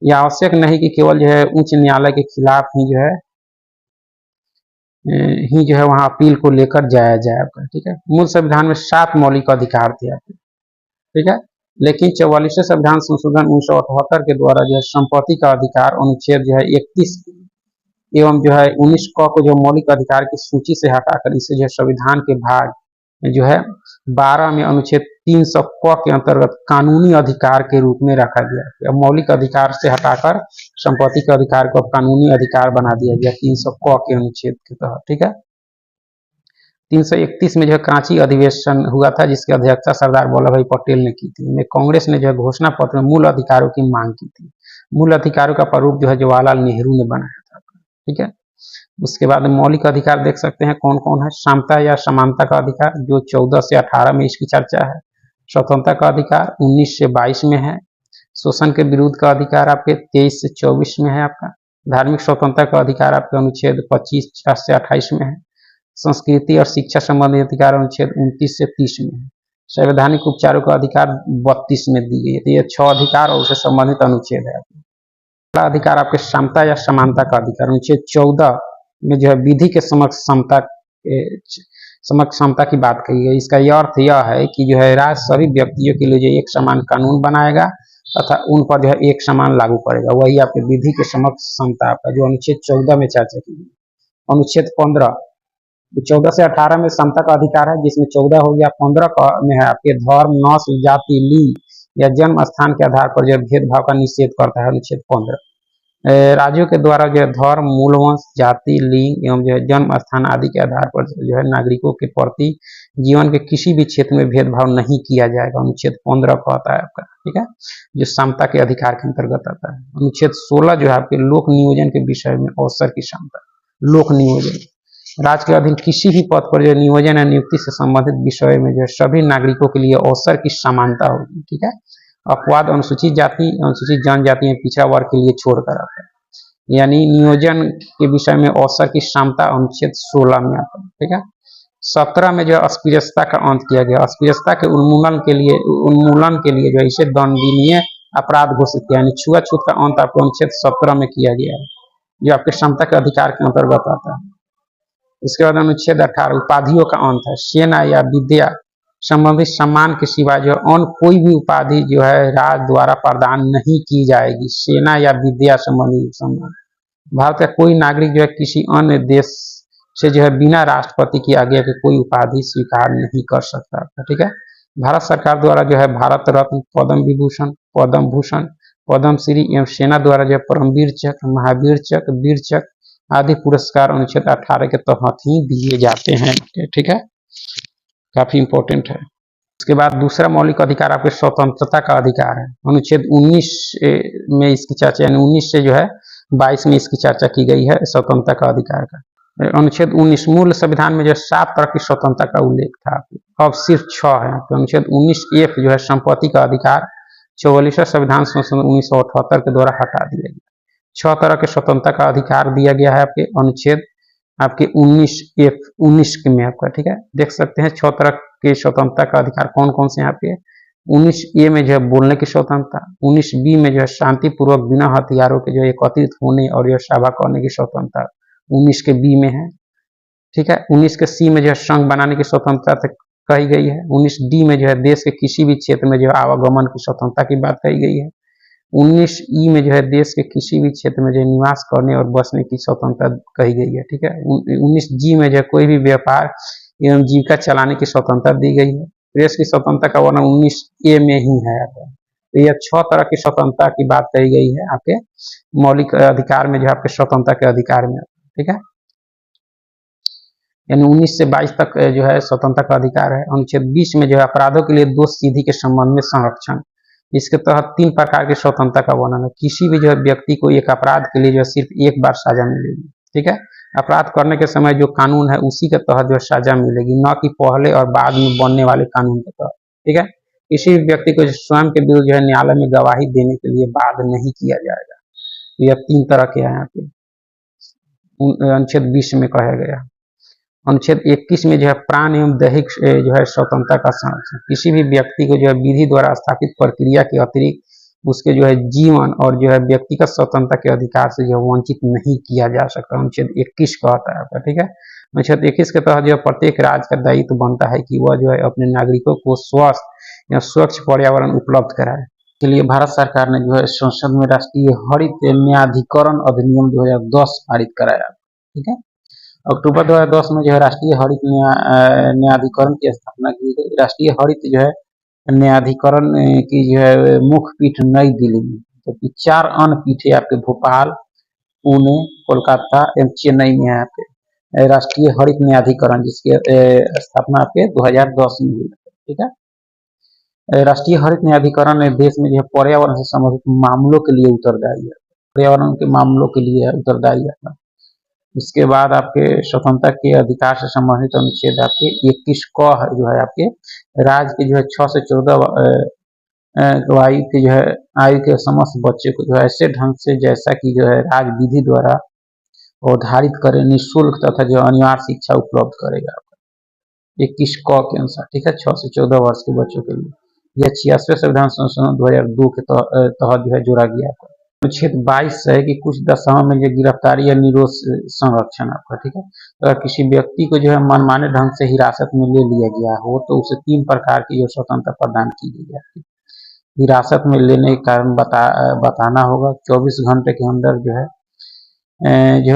Speaker 1: यह आवश्यक नहीं कि केवल जो है उच्च न्यायालय के खिलाफ ही जो है वहां अपील को लेकर जाया जाए आपका, ठीक है। मूल संविधान में 7 मौलिक अधिकार थे आपके, ठीक है। लेकिन 44वें संविधान संशोधन 1978 के द्वारा जो है संपत्ति का अधिकार अनुच्छेद जो है 31 एवं जो है 19 को जो मौलिक अधिकार की सूची से हटाकर इसे जो है संविधान के भाग जो है 12 में अनुच्छेद 300 के अंतर्गत कानूनी अधिकार के रूप में रखा गया। मौलिक अधिकार से हटाकर संपत्ति के अधिकार को कानूनी अधिकार बना दिया गया 300 के अनुच्छेद के तहत, ठीक है। 331 में जो है कांची अधिवेशन हुआ था जिसकी अध्यक्षता सरदार वल्लभ भाई पटेल ने की थी। में कांग्रेस ने जो है घोषणा पत्र में मूल अधिकारों की मांग की थी। मूल अधिकारों का प्रारूप जो है जवाहरलाल नेहरू ने बनाया था, ठीक है। उसके बाद मौलिक अधिकार देख सकते हैं कौन कौन है। समता या समानता का अधिकार जो 14 से 18 में इसकी चर्चा है। स्वतंत्रता का अधिकार 19 से 22 में है। शोषण के विरुद्ध का अधिकार आपके 23 से 24 में है आपका। धार्मिक स्वतंत्रता का अधिकार आपके अनुच्छेद 25 से 28 में है। संस्कृति और शिक्षा संबंधी अधिकार अनुच्छेद 29 से 30 में है। संवैधानिक उपचारों का अधिकार 32 में दी गई है। तो ये 6 अधिकार और उससे संबंधित अनुच्छेद है। पहला अधिकार आपके समता या समानता का अधिकार अनुच्छेद 14 में जो है विधि के समक्ष समता की बात कही गई। इसका यह अर्थ यह है कि जो है राज्य सभी व्यक्तियों के लिए जो एक समान कानून बनाएगा तथा उन पर जो है एक समान लागू करेगा। वही आपके विधि के समक्ष समता आपका जो अनुच्छेद 14 में चर्चा की गई। अनुच्छेद 15 14 से 18 में समता का अधिकार है, जिसमें 14 हो गया। 15 में है आपके धर्म, नस्ल, जाति, लिंग या जन्म स्थान के आधार पर जो भेदभाव का निषेध करता है अनुच्छेद 15। राज्यों के द्वारा जो है धर्म, मूलवंश, जाति, लिंग एवं जो है जन्म स्थान आदि के आधार पर जो है नागरिकों के प्रति जीवन के किसी भी क्षेत्र में भेदभाव नहीं किया जाएगा। अनुच्छेद 15 कहता है आपका, ठीक है, जो समता के अधिकार के अंतर्गत आता है। अनुच्छेद 16 जो है आपके लोक नियोजन के विषय में अवसर की क्षमता। लोक नियोजन राज्य के अधीन किसी भी पद पर जो नियोजन या नियुक्ति से संबंधित विषय में जो है सभी नागरिकों के लिए अवसर की समानता होगी, ठीक है। अपवाद अनुसूचित जाति, अनुसूचित जनजाति या पिछड़ा वर्ग के लिए छोड़कर आता है। यानी नियोजन के विषय में अवसर की क्षमता अनुच्छेद 16 में आता है, ठीक है। 17 में जो अस्पृश्यता का अंत किया गया। अस्पृश्यता के उन्मूलन के लिए जो इसे दंडनीय अपराध घोषित किया, यानी छुआछूत का अंत आपको अनुच्छेद 17 में किया गया है, जो आपके क्षमता के अधिकार के अंतर्गत आता है। इसके बाद अनुच्छेद 18 उपाधियों का अंत है। सेना या विद्या संबंधित सम्मान के सिवा जो अन्य कोई भी उपाधि जो है राज्य द्वारा प्रदान नहीं की जाएगी। सेना या विद्या संबंधित सम्मान। भारत का कोई नागरिक जो है किसी अन्य देश से जो है बिना राष्ट्रपति की आज्ञा के कोई उपाधि स्वीकार नहीं कर सकता, ठीक है। भारत सरकार द्वारा जो है भारत रत्न, पद्म विभूषण, पद्म भूषण, पद्मश्री एवं सेना द्वारा जो है परमवीर चक्र, महावीर चक्र, वीर चक्र आदि पुरस्कार अनुच्छेद 18 के तहत ही दिए जाते हैं, ठीक है। काफी इंपॉर्टेंट है। इसके बाद दूसरा मौलिक अधिकार आपके स्वतंत्रता का अधिकार है। अनुच्छेद 19 में इसकी चर्चा, यानी 19 से जो है 22 में इसकी चर्चा की गई है स्वतंत्रता का अधिकार का। अनुच्छेद 19 मूल संविधान में जो 7 तरह की स्वतंत्रता का उल्लेख था, अब सिर्फ 6 है। तो अनुच्छेद 19F जो है संपत्ति का अधिकार 44वां संविधान संशोधन 1978 के द्वारा हटा दिया गया। 6 तरह के स्वतंत्रता का अधिकार दिया गया है आपके अनुच्छेद आपके 19F 19 में आपका, ठीक है। देख सकते हैं 6 तरह के स्वतंत्रता का अधिकार कौन कौन से हैं आपके। 19A में जो है बोलने की स्वतंत्रता, 19B में जो है शांतिपूर्वक बिना हथियारों के जो एकत्रित होने और जो सभा करने की स्वतंत्रता 19 के बी में है, ठीक है। 19 के सी में जो है संघ बनाने की स्वतंत्रता कही गई है। 19D में जो है देश के किसी भी क्षेत्र में जो है आवागमन की स्वतंत्रता की बात कही गई है। 19E में जो है देश के किसी भी क्षेत्र में जो है निवास करने और बसने की स्वतंत्रता कही गई है, ठीक है। 19G में जो है कोई भी व्यापार एवं जीविका चलाने की स्वतंत्रता दी गई है। प्रेस की स्वतंत्रता का वर्णन 19A में ही है। तो यह 6 तरह की स्वतंत्रता की बात कही गई है आपके मौलिक अधिकार में, जो आपके स्वतंत्रता के अधिकार में, ठीक है। यानी 19 से 22 तक जो है स्वतंत्रता का अधिकार है। अनुच्छेद 20 में जो है अपराधों के लिए दोष सिद्धि के संबंध में संरक्षण, इसके तहत 3 प्रकार की स्वतंत्रता का वर्णन है। किसी भी जो है व्यक्ति को एक अपराध के लिए जो है सिर्फ एक बार सजा मिलेगी, ठीक है। अपराध करने के समय जो कानून है उसी के तहत जो सजा मिलेगी, न कि पहले और बाद में बनने वाले कानून के तहत, ठीक है। किसी भी व्यक्ति को स्वयं के विरुद्ध जो है न्यायालय में गवाही देने के लिए बाध्य नहीं किया जाएगा। तो यह 3 तरह के हैं यहाँ पे अनुच्छेद 20 में कहा गया। अनुच्छेद 21 में जो है प्राण एवं दैहिक जो है स्वतंत्रता का संरक्षण, किसी भी व्यक्ति को जो है विधि द्वारा स्थापित प्रक्रिया के अतिरिक्त उसके जो है जीवन और जो है व्यक्तिगत स्वतंत्रता के अधिकार से जो वंचित नहीं किया जा सकता। अनुच्छेद 21 कहता है आपका, ठीक है। अनुच्छेद 21 के तहत जो प्रत्येक राज्य का दायित्व बनता है कि वह जो है अपने नागरिकों को स्वस्थ या स्वच्छ पर्यावरण उपलब्ध कराए। के लिए भारत सरकार ने जो है संसद में राष्ट्रीय हरित न्यायाधिकरण अधिनियम 2010 पारित कराया, ठीक है। अक्टूबर 2010 में जो है राष्ट्रीय हरित न्यायाधिकरण की स्थापना की गई। राष्ट्रीय हरित जो है न्यायाधिकरण की जो है मुख्य पीठ नई दिल्ली में, जबकि तो 4 अन्य पीठें आपके भोपाल, पुणे, कोलकाता एवं चेन्नई में है आपके राष्ट्रीय हरित न्यायाधिकरण, जिसकी स्थापना आपके 2010 में हुई, ठीक है। राष्ट्रीय हरित न्यायाधिकरण देश में जो है पर्यावरण से संबंधित मामलों के लिए उत्तरदायी है, पर्यावरण के मामलों के लिए उत्तरदायी है। उसके बाद आपके स्वतंत्रता के अधिकार से संबंधित अनुच्छेद आपके 21 क जो है आपके राज्य के जो है 6 से 14 आयु के जो है आयु के समस्त बच्चे को जो है ऐसे ढंग से जैसा कि जो है राज्य विधि द्वारा अवधारित करे निःशुल्क तथा जो अनिवार्य शिक्षा उपलब्ध करेगा आपका 21 क के अनुसार, ठीक है। 6 से 14 वर्ष के बच्चों के लिए यह 86वें संविधान संशोधन 2002 के तहत जो है जोड़ा गया है। अनुच्छेद 22 है कि कुछ दशाओं में जो गिरफ्तारी या निरोध संरक्षण आपका, ठीक है। अगर किसी व्यक्ति को जो है मनमाने ढंग से हिरासत में ले लिया गया हो तो उसे 3 प्रकार की जो स्वतंत्रता प्रदान की गई है। हिरासत में लेने के कारण बताना होगा, 24 घंटे के अंदर जो है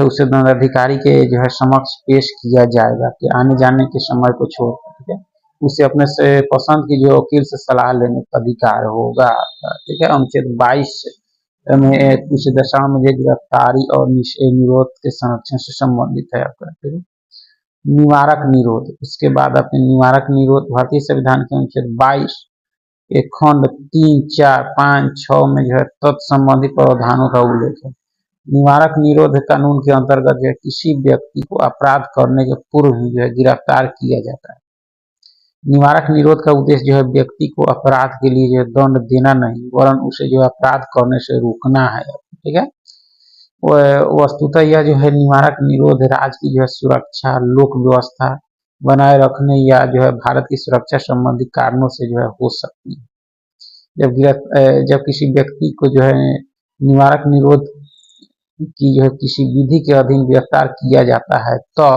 Speaker 1: उसे दंडाधिकारी के जो है समक्ष पेश किया जाएगा कि आने जाने के समय को छोड़कर, ठीक है। उसे अपने से पसंद की जो वकील से सलाह लेने का अधिकार होगा, ठीक है। अनुच्छेद 22 में कुछ दशाओं में गिरफ्तारी और निरोध के संरक्षण से संबंधित है आपका, ठीक है। निवारक निरोध, उसके बाद अपने निवारक निरोध भारतीय संविधान के अनुच्छेद 22 एक खंड 3, 4, 5, 6 में जो है तत्संबंधी प्रावधानों का उल्लेख है। निवारक निरोध कानून के अंतर्गत जो है किसी व्यक्ति को अपराध करने के पूर्व ही जो है गिरफ्तार किया जाता है। निवारक निरोध का उद्देश्य जो है व्यक्ति को अपराध के लिए जो दंड देना नहीं वरन उसे जो अपराध करने से रोकना है, ठीक है। वस्तुतः यह जो है निवारक निरोध राज्य की जो है सुरक्षा, लोक व्यवस्था बनाए रखने या जो है भारत की सुरक्षा संबंधी कारणों से जो है हो सकती है। जब किसी व्यक्ति को जो है निवारक निरोध की जो है किसी विधि के अधीन गिरफ्तार किया जाता है तो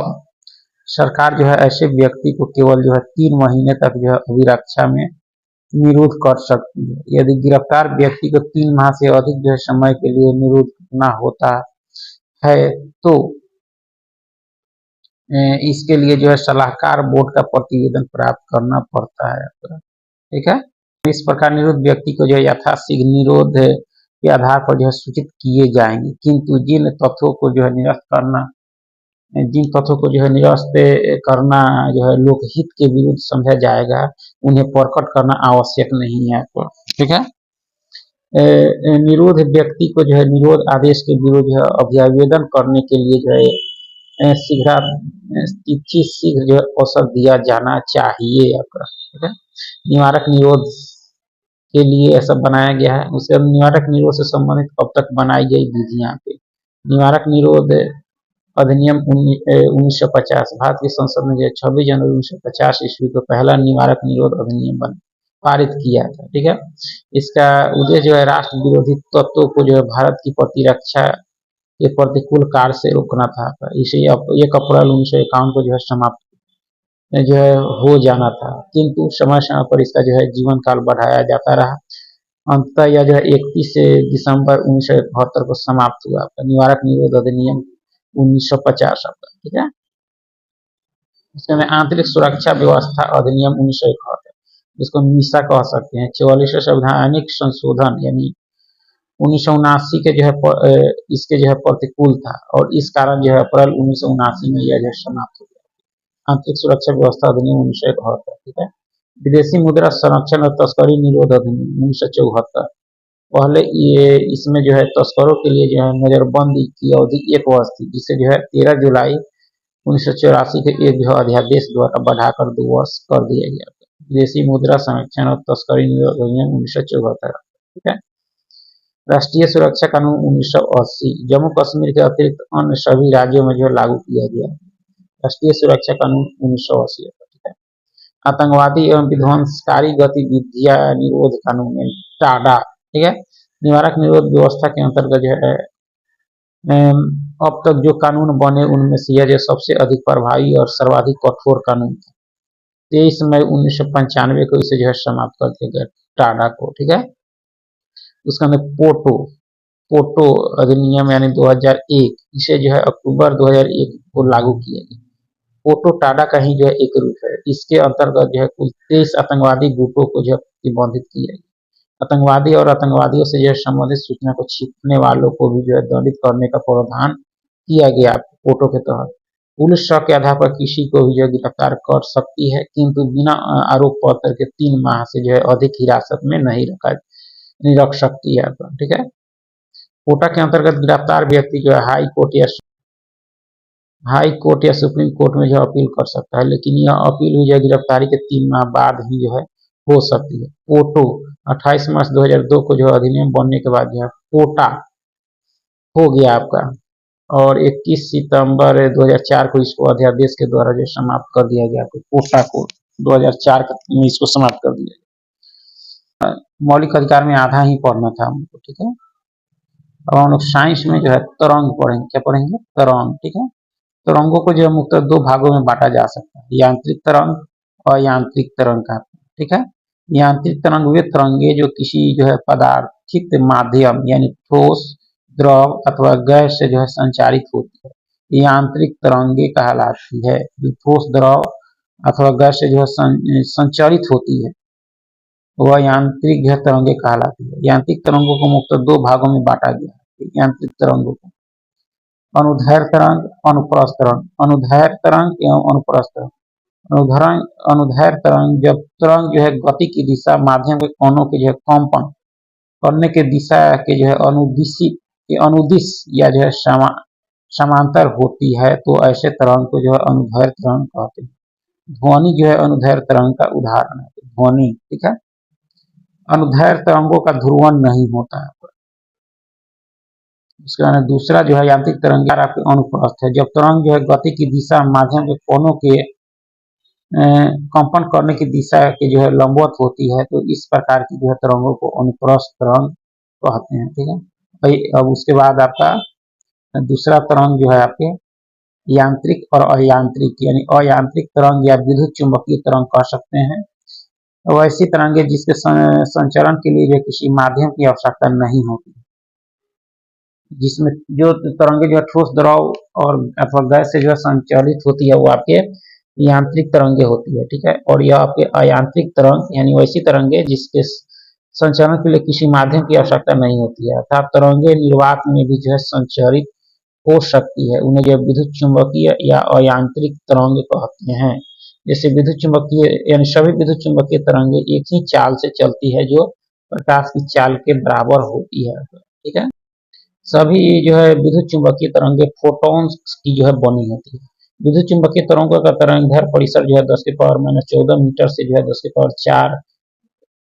Speaker 1: सरकार जो है ऐसे व्यक्ति को केवल जो है 3 महीने तक जो है अभिरक्षा में निरोध कर सकती है। यदि गिरफ्तार व्यक्ति को 3 माह से अधिक जो है समय के लिए निरोध करना होता है तो इसके लिए जो है सलाहकार बोर्ड का प्रतिवेदन प्राप्त करना पड़ता है, ठीक है। इस प्रकार निरोध व्यक्ति को जो है यथाशीघ्र निरोध के आधार पर जो है सूचित किए जाएंगे, किंतु जिन तथ्यों को जो है निरस्त करना जो है लोकहित के विरुद्ध समझा जाएगा उन्हें प्रकट करना आवश्यक नहीं है, ठीक है। निरोध व्यक्ति को जो है निरोध आदेश के विरुद्ध अभ्यावेदन करने के लिए जो है शीघ्र तिथि शीघ्र जो है अवसर दिया जाना चाहिए आपका, ठीक है। निवारक निरोध के लिए ऐसा बनाया गया है। उसके बाद निवारक निरोध से संबंधित अब तक बनाई गई विधियां पे निवारक निरोध अधिनियम 1950 भारत की संसद ने जो 26 जनवरी 1950 ईस्वी को पहला निवारक निरोध अधिनियम पारित किया था, ठीक है। इसका उद्देश्य जो है राष्ट्र विरोधी तत्वों को जो है भारत की प्रतिरक्षा के प्रतिकूल कार्य से रोकना था। इसे 1 अप्रैल 1951 को जो है समाप्त जो है हो जाना था, किंतु समय समय पर इसका जो है जीवन काल बढ़ाया जाता रहा। अंततः यह जो है 31 दिसंबर 1971 को समाप्त हुआ आपका निवारक निरोध अधिनियम 1950 आपका, ठीक है। इसके में आंतरिक सुरक्षा व्यवस्था अधिनियम 1971, जिसको मीसा कह सकते हैं। 44वें संवैधानिक संशोधन यानी 1979 के जो है इसके जो है प्रतिकूल था और इस कारण जो है अप्रैल 1979 में यह जो समाप्त हो गया। आंतरिक सुरक्षा व्यवस्था अधिनियम 1971, ठीक है। विदेशी मुद्रा संरक्षण और तस्करी निरोध अधिनियम 1974, पहले ये इसमें जो है तस्करों के लिए जो है नजरबंदी की अवधि 1 वर्ष थी, जिसे जो है 13 जुलाई 1984 के एक जो अध्यादेश द्वारा बढ़ाकर 2 वर्ष कर दिया गया। विदेशी मुद्रा संरक्षण और तस्करी निरोध अधिनियम 1974, ठीक है। राष्ट्रीय सुरक्षा कानून 1980 जम्मू कश्मीर के अतिरिक्त अन्य सभी राज्यों में जो लागू किया गया। राष्ट्रीय सुरक्षा कानून 1980, ठीक है। आतंकवादी एवं विध्वंसकारी गतिविधियां निरोध कानून टाडा, ठीक है। निवारक निरोध व्यवस्था के अंतर्गत जो है अब तक जो कानून बने उनमें से यह जो सबसे अधिक प्रभावी और सर्वाधिक कठोर कानून था। 23 मई 1995 को इसे जो है समाप्त कर दिया गया टाडा को, ठीक है। उसका अंदर पोटो अधिनियम यानी 2001, इसे जो है अक्टूबर 2001 को लागू किया गया। पोटो टाडा का ही जो है एक रूप है। इसके अंतर्गत जो है कुल 23 आतंकवादी गुटों को जो है प्रतिबंधित किया गया। आतंकवादी और आतंकवादियों से जो है संबंधित सूचना को छिपने वालों को भी जो है दंडित करने का प्रावधान किया गया पोटो के तहत। पुलिस शक के आधार पर किसी को भी जो है गिरफ्तार कर सकती है, किंतु बिना आरोप पत्र के 3 माह से जो है अधिक हिरासत में नहीं रख सकती है, ठीक है। कोटा के अंतर्गत गिरफ्तार व्यक्ति जो है हाई कोर्ट या सुप्रीम कोर्ट में जो अपील कर सकता है, लेकिन यह अपील भी जो गिरफ्तारी के 3 माह बाद ही जो है हो सकती है। पोटो 28 मार्च 2002 को जो अधिनियम बनने के बाद जो है पोटा हो गया आपका और 21 सितंबर 2004 को इसको अध्यादेश के द्वारा जो समाप्त कर दिया गया। पोटा को 2004 में इसको समाप्त कर दिया गया। मौलिक अधिकार में आधा ही पढ़ना था हमको, ठीक है। अब हम लोग साइंस में जो है तरंग पढ़ेंगे। क्या पढ़ेंगे? तरंग, ठीक है। तरंगों को जो है मुख्यतः 2 भागों में बांटा जा सकता है, यांत्रिक तरंग और यांत्रिक तरंग का, ठीक है। यांत्रिक तरंग वे तरंगे जो किसी जो है पदार्थित माध्यम यानी ठोस, द्रव अथवा गैस से जो है संचारित होती है, यांत्रिक तरंगे कहलाती है। जो ठोस, द्रव अथवा गैस से जो है संचारित होती है वह यांत्रिक जो है तरंगे कहलाती है। यांत्रिक तरंगों को मुख्यतः 2 भागों में बांटा गया है। यांत्रिक तरंगों को अनुदैर्ध्य तरंग, अनुप्रस्थ तरंग। अनुदैर्ध्य तरंग एवं अनुप्रस्थ तरंग। अनुदैर्ध्य तरंग जब तरंग जो है गति की दिशा माध्यम के कोणों के जो है कंपन करने के दिशा के जो है अनुदिश या जो है समांतर होती है तो ऐसे तरंग को जो है अनुदैर्ध्य तरंग कहते हैं। ध्वनि जो है अनुदैर्ध्य तरंग का उदाहरण है। ध्वनि, ठीक है। अनुदैर्ध्य तरंगों का ध्रुवण नहीं होता है। उसके बाद दूसरा जो है यांत्रिक तरंग आपके अनुप्रस्थ है। जब तरंग जो है गति की दिशा माध्यम के कोणों के कंपन करने की दिशा के जो है लंबवत होती है तो इस प्रकार की जो है तरंगों को अनुप्रस्थ तरंग कहते हैं, ठीक है भाई। अब उसके बाद आपका दूसरा तरंग जो है आपके यांत्रिक और अयांत्रिक, यानी अयांत्रिक तरंग या विद्युत चुंबकीय तरंग कह सकते हैं। वैसी तरंगे जिसके संचरण के लिए जो किसी माध्यम की आवश्यकता नहीं होती, जिसमें जो तरंगे जो ठोस, द्रव और अथवा गैस से जो संचालित होती है वो आपके यांत्रिक तरंगे होती है, ठीक है। और यह आपके अयांत्रिक तरंग यानी वैसी तरंगे जिसके संचरण के लिए किसी माध्यम की आवश्यकता नहीं होती है, अर्थात तरंगे निर्वात में भी जो है संचारित हो सकती है। उन्हें जो विद्युत चुंबकीय या अयांत्रिक तरंग कहते हैं। जैसे विद्युत चुंबकीय यानी सभी विद्युत चुंबकीय तरंगे एक ही चाल से चलती है जो प्रकाश की चाल के बराबर होती है, ठीक है।
Speaker 2: सभी जो है विद्युत चुंबकीय तरंगे फोटॉन्स की जो है बनी होती है। विद्युत चुंबकीय तरंगों का तरंगदैर्घ्य परिसर जो है 10⁻⁻14 मीटर से जो है 10⁻4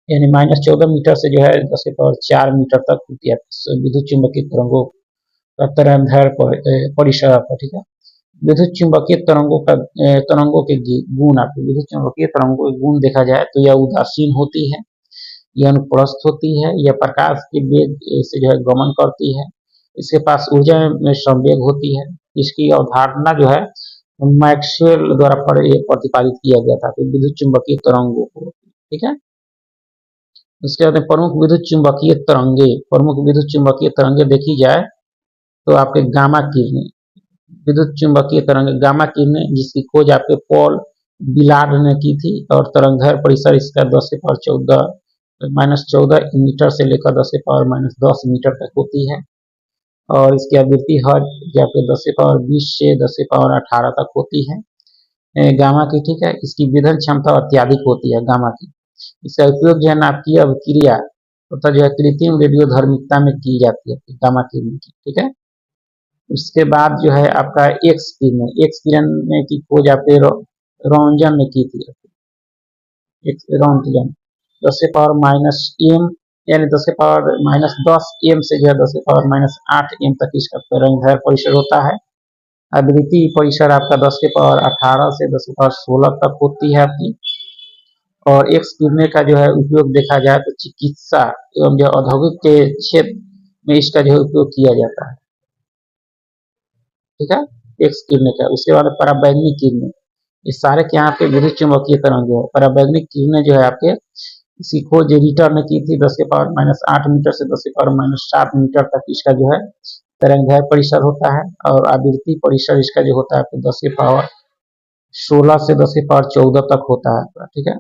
Speaker 2: यानी -14 मीटर से जो है 10⁻4 मीटर तक होती है विद्युत चुंबकीय तरंगों का तरंगदैर्घ्य परिसर आपका, ठीक है। विद्युत चुंबकीय तरंगों के गुण आपके विद्युत चुंबकीय तरंगों के गुण देखा जाए तो यह उदासीन होती है, यह अनुप्रस्थ होती है, यह प्रकाश के वेग से जो है गमन करती है, इसके पास ऊर्जा में संवेग होती है। इसकी अवधारणा जो है मैक्सवेल द्वारा प्रतिपादित किया गया था विद्युत चुंबकीय तरंगों को, ठीक है। उसके बाद प्रमुख विद्युत चुंबकीय तरंगे, प्रमुख विद्युत चुंबकीय तरंगे देखी जाए तो आपके गामा किरणें, विद्युत चुंबकीय तरंगे गामा किरणें, जिसकी खोज आपके पॉल बिलार्ड ने की थी और तरंगदैर्घ्य परिसर इसका 10⁻14 मीटर से लेकर 10⁻10 मीटर तक होती है और इसकी आवृत्ति हर्ट्ज जो आपके 10⁻20 से 10⁻18 तक होती है गामा की, ठीक है। इसकी विधन क्षमता अत्यधिक होती है गामा की। इसका उपयोग जो है नाभिकीय अभिक्रिया तथा जो है कृत्रिम रेडियोधर्मिता में की जाती है गामा किरण की, ठीक है। उसके बाद जो है आपका एक्स किरण की खोज आपके रोंजन ने की थी, रोंटगन 10⁻M यानी 10⁻10 M से जो है 10⁻8 M तक इसका तरंगदैर्घ्य परिसर होता है। आवृत्ति परिसर आपका 10⁻18 से 10⁻16 तक होती है आपकी। और एक्स किरणें का जो है उपयोग देखा जाए तो चिकित्सा एवं जो औद्योगिक के क्षेत्र में इसका जो है उपयोग किया जाता है, ठीक है, एक्स किरणें का। उसके बाद पराबैंगनी किरणें, ये सारे के यहाँ पे विद्युत चुंबकीय तरंगे है। पराबैंगनी किरणें जो है आपके इसकी खोज रिटर ने की थी 10⁻8 मीटर से 10⁻7 मीटर तक इसका जो है तरंगदैर्घ्य परिसर होता है और आवृत्ति परिसर इसका जो होता है आपको 10⁻16 से 10⁻14 तक होता है, ठीक है।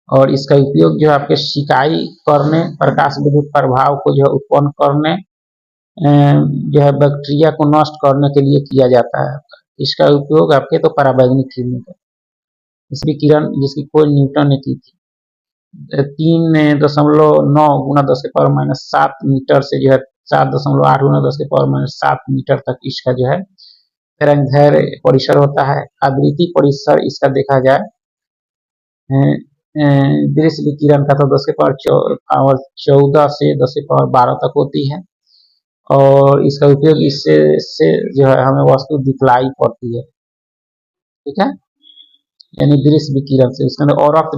Speaker 2: और इसका उपयोग जो है आपके सिकाई करने, प्रकाश विद्युत प्रभाव को जो है उत्पन्न करने, जो है बैक्टीरिया को नष्ट करने के लिए किया जाता है। इसका उपयोग आपके तो पराबैंगनी किरणें का, इसकी किरण जिसकी खोज न्यूटन ने की थी 3.9 गुना 10⁻7 मीटर से जो है 7.8 गुना 10⁻7 मीटर तक इसका जो है तरंगदैर्घ्य परिसर होता है। आवृत्ति परिसर इसका देखा जाए दृश्य विकिरण का तो 10⁻14 से 10⁻12 तक होती है और इसका उपयोग इससे जो है हमें वस्तु दिखलाई पड़ती है, ठीक है, यानी दृश्य विकिरण से। उसके अंदर औरक्त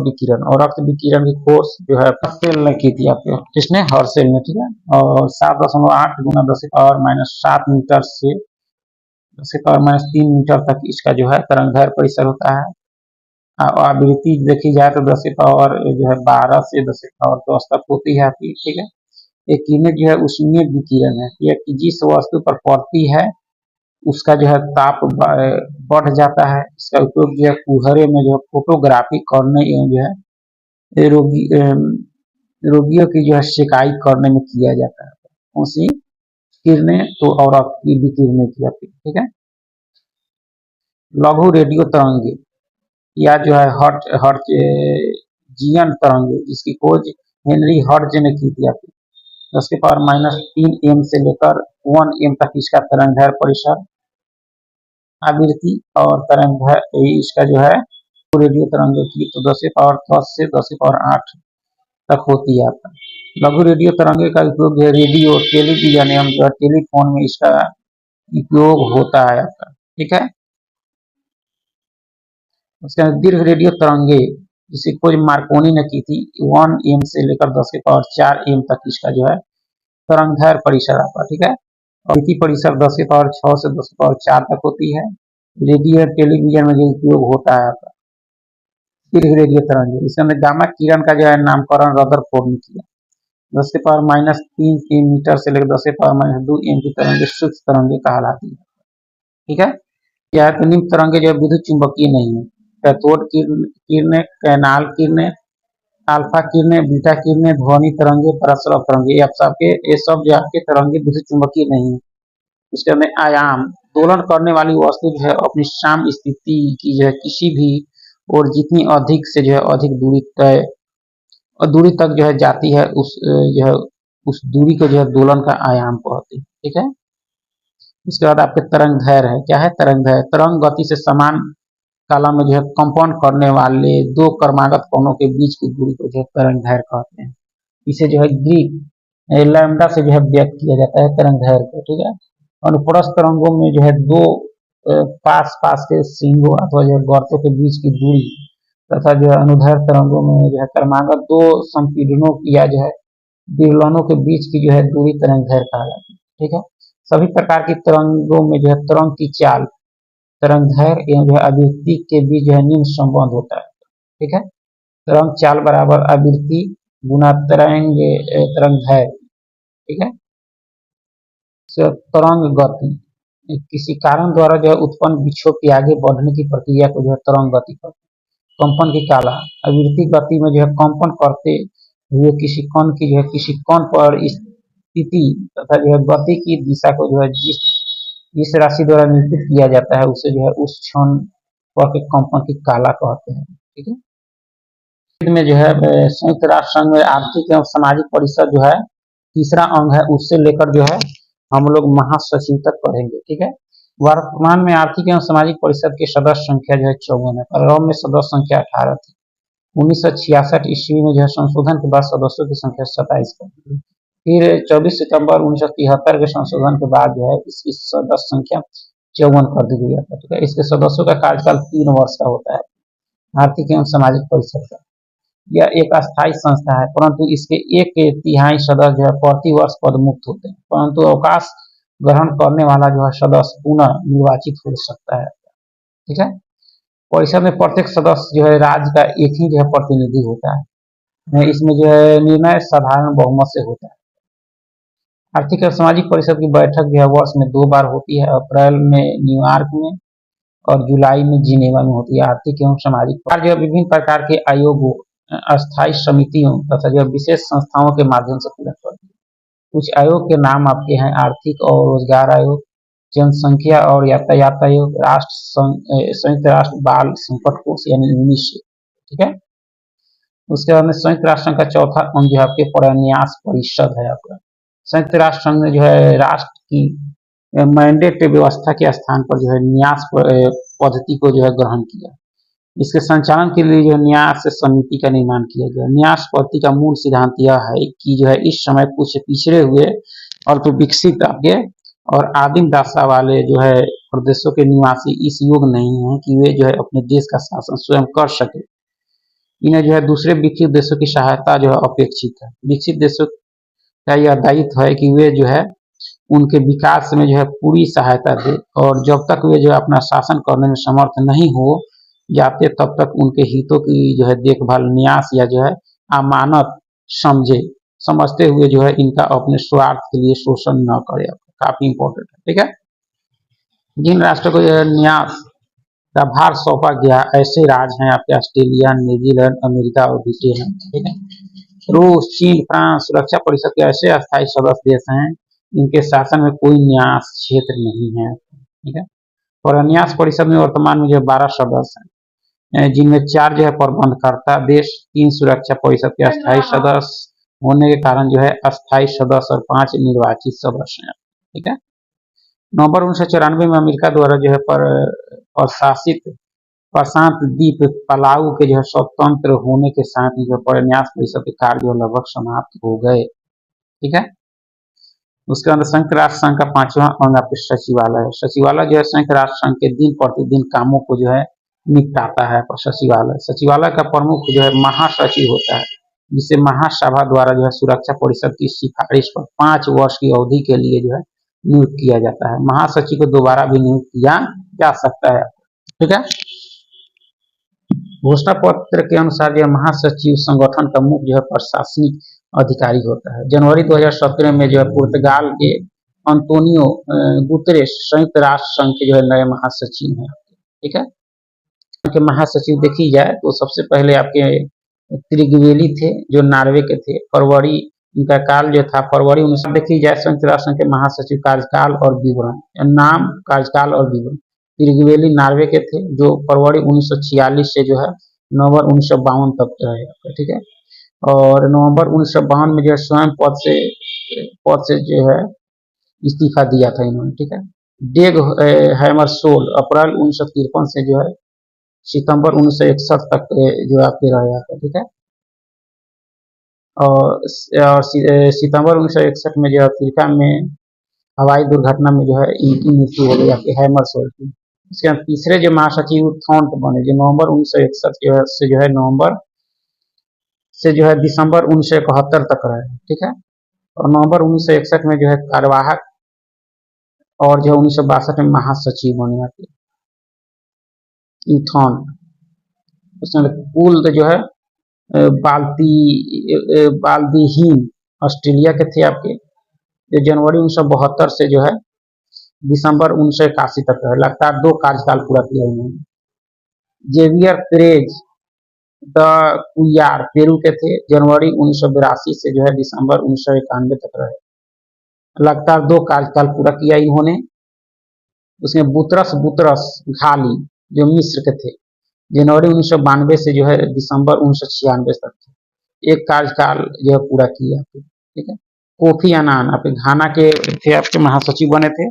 Speaker 2: विकिरण की खोज जो है हर्सेल ने की थी आपको, किसने, हर्सेल ने, ठीक है। और 7.8 गुना 10⁻7 मीटर से 10⁻3 मीटर तक इसका जो है तरंगदैर्घ्य परिसर होता है। आवृत्ति देखी जाए तो 10⁻12 से 10⁻10 तक होती है आपकी, ठीक है। एक किरणें जो है उष्मीय विकिरण है, यह कि जिस वस्तु पर पड़ती है उसका जो है ताप बढ़ जाता है। इसका उपयोग जो है कुहरे में जो है फोटोग्राफी करने एवं जो है रोगियों की जो है शिकायत करने में किया जाता है। उसी किरणें तो और आपकी विकिरणें की जाती है, ठीक है। लघु रेडियो तरंगे या जो है हर्ट्जियन तरंगे, जिसकी खोज हेनरी हर्ट्ज ने की थी आपकी 10⁻³ M से लेकर 1 M तक इसका तरंगदैर्घ्य परिसर, आवृत्ति और तरंगदैर्घ्य इसका जो है रेडियो तरंगों की तो 10⁻10 से 10⁻8 तक होती है आपका। लघु रेडियो तरंगे का उपयोग रेडियो, टेलीविजन एवं जो है टेलीफोन में इसका उपयोग होता है आपका, ठीक है। उसके बाद दीर्घ रेडियो तरंगे जिसकी खोज मार्कोनी ने की थी 1 M से लेकर 10⁻4 M तक इसका जो है तरंगदैर्घ्य परिसर आपका, ठीक है। आवृत्ति परिसर 10⁻6 से 10⁻4 तक होती है। रेडियो टेलीविजन में जो उपयोग होता है आपका दीर्घ रेडियो तरंगे। इसके अंदर गामा किरण का जो है नामकरण रदरफोर्ड ने किया। 10⁻³ मीटर से लेकर 10⁻2 M की तरंगे सूक्ष्म तरंगे कहलाती है, ठीक है। यह निम्न तरंगे जो विद्युत चुंबकीय नहीं है। कैथोड किरणें, कैनाल किरणें, अल्फा किरणें, बीटा किरणें, ध्वनि तरंगे, प्रसरव तरंगे, ये सब जो आपके तरंगे विद्युत चुंबकीय नहीं है। उसके अंदर आयाम, दोलन करने वाली वस्तु जो है अपनी साम स्थिति की जो है किसी भी और जितनी अधिक से जो है अधिक दूरी तक जो है जाती है उस जो है उस दूरी को जो है दोलन का आयाम कहते हैं। ठीक है। उसके बाद आपके तरंग दैर्घ्य है। क्या है तरंग दैर्घ्य? तरंग गति से समान काला में जो है कंपन करने वाले दो क्रमागत कोणों के बीच की दूरी को जो है तरंग दैर्घ्य कहते हैं। इसे जो है ग्रीक लैम्डा से जो है व्यक्त किया जाता है तरंग दैर्घ्य को। ठीक है। अनुप्रस्थ तरंगों में जो है दो पास पास के सिंगों अथवा जो है गर्तों के बीच की दूरी तथा जो है अनुदैर्घ्य तरंगों में जो है क्रमागत दो संपीड़नों या जो है विरलनों के बीच की जो है दूरी तरंग दैर्घ्य कहा जाता है। ठीक है। सभी प्रकार की तरंगों में जो है तरंग की चाल, तरंग दैर्घ्य एवं जो है आवृत्ति के बीच जो है निम्न संबंध होता है। ठीक है। तरंग चाल बराबर आवृत्ति गुना तरंग दैर्घ्य। ठीक है। तरंग गति किसी कारण द्वारा जो है उत्पन्न विक्षोभ के आगे बढ़ने की प्रक्रिया को जो है तरंग गति कहते हैं। कंपन की काला आवृत्ति गति में जो है कंपन करते हुए किसी कण की जो है किसी कण पर स्थिति तथा जो है गति की दिशा को जो है जिस राशि द्वारा निरूपित किया जाता है उसे जो है उस क्षण पर के कंपन की काला कहते हैं। ठीक है। में जो है संयुक्त राष्ट्र संघ में आर्थिक एवं सामाजिक परिषद जो है तीसरा अंग है, उससे लेकर जो है हम लोग महासचिव तक पढ़ेंगे। ठीक है। वर्तमान में आर्थिक एवं सामाजिक परिषद की सदस्य संख्या जो है 54 है। प्रारंभ में सदस्य संख्या 18 थी। 1966 ईस्वी में जो है संशोधन के बाद सदस्यों की संख्या 27 कर दी। फिर 24 सितंबर 1973 के संशोधन के बाद जो है इसकी सदस्य संख्या 54 कर दी गई है। ठीक है। इसके सदस्यों का कार्यकाल 3 वर्ष का होता है। आर्थिक एवं सामाजिक परिषद का यह एक अस्थायी संस्था है, परंतु इसके 1/3 सदस्य जो है प्रति वर्ष पद मुक्त होते हैं, परंतु अवकाश ग्रहण करने वाला जो है सदस्य पुनः निर्वाचित हो सकता है। ठीक है। परिषद में प्रत्येक सदस्य जो है राज्य का एक ही जो है प्रतिनिधि होता है। इसमें जो है निर्णय साधारण बहुमत से होता है। आर्थिक और सामाजिक परिषद की बैठक जो है वर्ष में 2 बार होती है, अप्रैल में न्यूयॉर्क में और जुलाई में जिनेवा में होती है। आर्थिक एवं सामाजिक जो विभिन्न प्रकार के आयोगों, अस्थायी समितियों तथा जो विशेष संस्थाओं के माध्यम से पूरा करती है। कुछ आयोग के नाम आपके हैं आर्थिक और रोजगार आयोग, जनसंख्या और यातायात आयोग, संयुक्त राष्ट्र बाल संकट कोष यानी यूनिसेफ। ठीक है। उसके बाद में संयुक्त राष्ट्र संघ का चौथा अंग जो है आपके परन्यास परिषद है। आपका संयुक्त राष्ट्र संघ ने जो है राष्ट्र की मैंडेट व्यवस्था के स्थान पर जो है न्यास पद्धति को जो है ग्रहण किया। इसके संचालन के लिए जो न्यास समिति का निर्माण किया गया। न्यास पद्धति का मूल सिद्धांत यह है कि जो है इस समय कुछ पिछड़े हुए अल्प विकसित आगे और आदिम दशा वाले जो है प्रदेशों के निवासी इस योग्य नहीं है कि वे जो है अपने देश का शासन स्वयं कर सके। इन्हें जो है दूसरे विकसित देशों की सहायता जो है अपेक्षित है। विकसित देशों का यह दायित्व है कि वे जो है उनके विकास में जो है पूरी सहायता दे और जब तक वे जो है अपना शासन करने में समर्थ नहीं हो जाते तब तक उनके हितों की जो है देखभाल न्यास या जो है अमानत समझते हुए जो है इनका अपने स्वार्थ के लिए शोषण न करे। काफी इंपॉर्टेंट है। ठीक है। जिन राष्ट्रों को न्यास का भार सौंपा गया ऐसे राज्य हैं आपके ऑस्ट्रेलिया, न्यूजीलैंड, अमेरिका और ब्रिटेन। ठीक है। रूस, चीन, फ्रांस सुरक्षा परिषद के ऐसे अस्थायी सदस्य देश हैं इनके शासन में कोई न्यास क्षेत्र नहीं है। ठीक है। और न्यास परिषद में वर्तमान में जो 12 सदस्य हैं, जिनमें 4 जो है प्रबंधकर्ता देश, 3 सुरक्षा परिषद के अस्थायी सदस्य होने के कारण जो है अस्थायी सदस्य और 5 निर्वाचित सदस्य हैं। ठीक है। नवंबर 1994 में अमेरिका द्वारा जो है प्रशासित प्रशांत द्वीप पलाऊ के जो है स्वतंत्र होने के साथ ही जो परन्यास परिषद के कार्य जो लगभग समाप्त हो गए। ठीक है। उसके अंदर संयुक्त राष्ट्र संघ का 5वां अंग आपके सचिवालय है। सचिवालय जो है संयुक्त राष्ट्र संघ के दिन प्रतिदिन कामों को जो है निपटाता है। सचिवालय का प्रमुख जो है महासचिव होता है, जिसे महासभा द्वारा जो है सुरक्षा परिषद की सिफारिश पर 5 वर्ष की अवधि के लिए जो है नियुक्त किया जाता है। महासचिव को दोबारा भी नियुक्त किया जा सकता है। ठीक है। घोषणा पत्र के अनुसार यह महासचिव संगठन का मुख्य जो है प्रशासनिक अधिकारी होता है। जनवरी 2017 में जो है पुर्तगाल के अंतोनियो गुतेरेस संयुक्त राष्ट्र संघ के जो है नए महासचिव हैं। ठीक है। के महासचिव देखी जाए तो सबसे पहले आपके त्रिगवेली थे जो नॉर्वे के थे। फरवरी इनका काल जो था फरवरी 19 देखी जाए संयुक्त राष्ट्र संघ के महासचिव कार्यकाल और विवरण नाम कार्यकाल और विवरण त्रिगवेली नॉर्वे के थे जो फरवरी 1946 से जो है नवंबर 1952 तक रहे। ठीक है। और नवंबर 1952 में जो है स्वयं पद से पद से जो है इस्तीफा दिया था इन्होंने, ठीक है। डेग हैमरशोल्ड अप्रैल 1953 से जो है सितंबर 1961 तक जो आपके रहे यहाँ पे, ठीक है। और सितंबर 1961 में जो है अफ्रीका में हवाई दुर्घटना में जो है इनकी मृत्यु हो गई आपके हैमरशोल्ड की। उसके बाद तीसरे जो महासचिव थॉन्ट बने, जो नवंबर 1961 जो है नवंबर से जो है दिसंबर 1971 तक रहे, ठीक है। और नवंबर 1961 में जो है कार्यवाहक और जो 1962 में महासचिव बने आपके थॉन्ट। उसमें कुल जो है बाल्दीहीन ऑस्ट्रेलिया के थे आपके, जो जनवरी 1972 से जो है दिसंबर 1981 तक रहे, लगातार 2 कार्यकाल पूरा किया उन्होंने। जेवियर पेरेज द कुयार पेरू के थे, जनवरी 1982 से जो है दिसंबर 1991 तक रहे, लगातार 2 कार्यकाल पूरा किया इन्होंने। उसमें बुतरस घाली जो मिस्र के थे, जनवरी 1992 से जो है दिसंबर 1996 तक थे, 1 कार्यकाल जो है पूरा किया, ठीक है। कोफी अनान आपके घाना के थे, आपके महासचिव बने थे,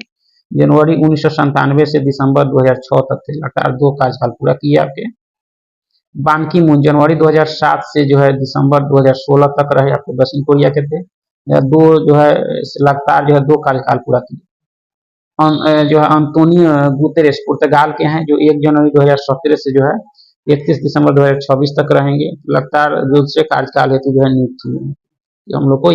Speaker 2: जनवरी 1997 से दिसंबर 2006 तक थे, लगातार 2 कार्यकाल पूरा किया आपके। बान की मून जनवरी 2007 से जो है दिसंबर 2016 तक रहे, आपके दक्षिण कोरिया के थे, दो जो है लगातार जो है 2 कार्यकाल पूरा किए। जो है अंतोनियो गुतेरेस पुर्तगाल के हैं, जो 1 जनवरी 2017 से जो है 31 दिसंबर 2026 तक रहेंगे, लगातार दूसरे कार्यकाल हेतु जो है नियुक्त हुए हैं। हम लोग को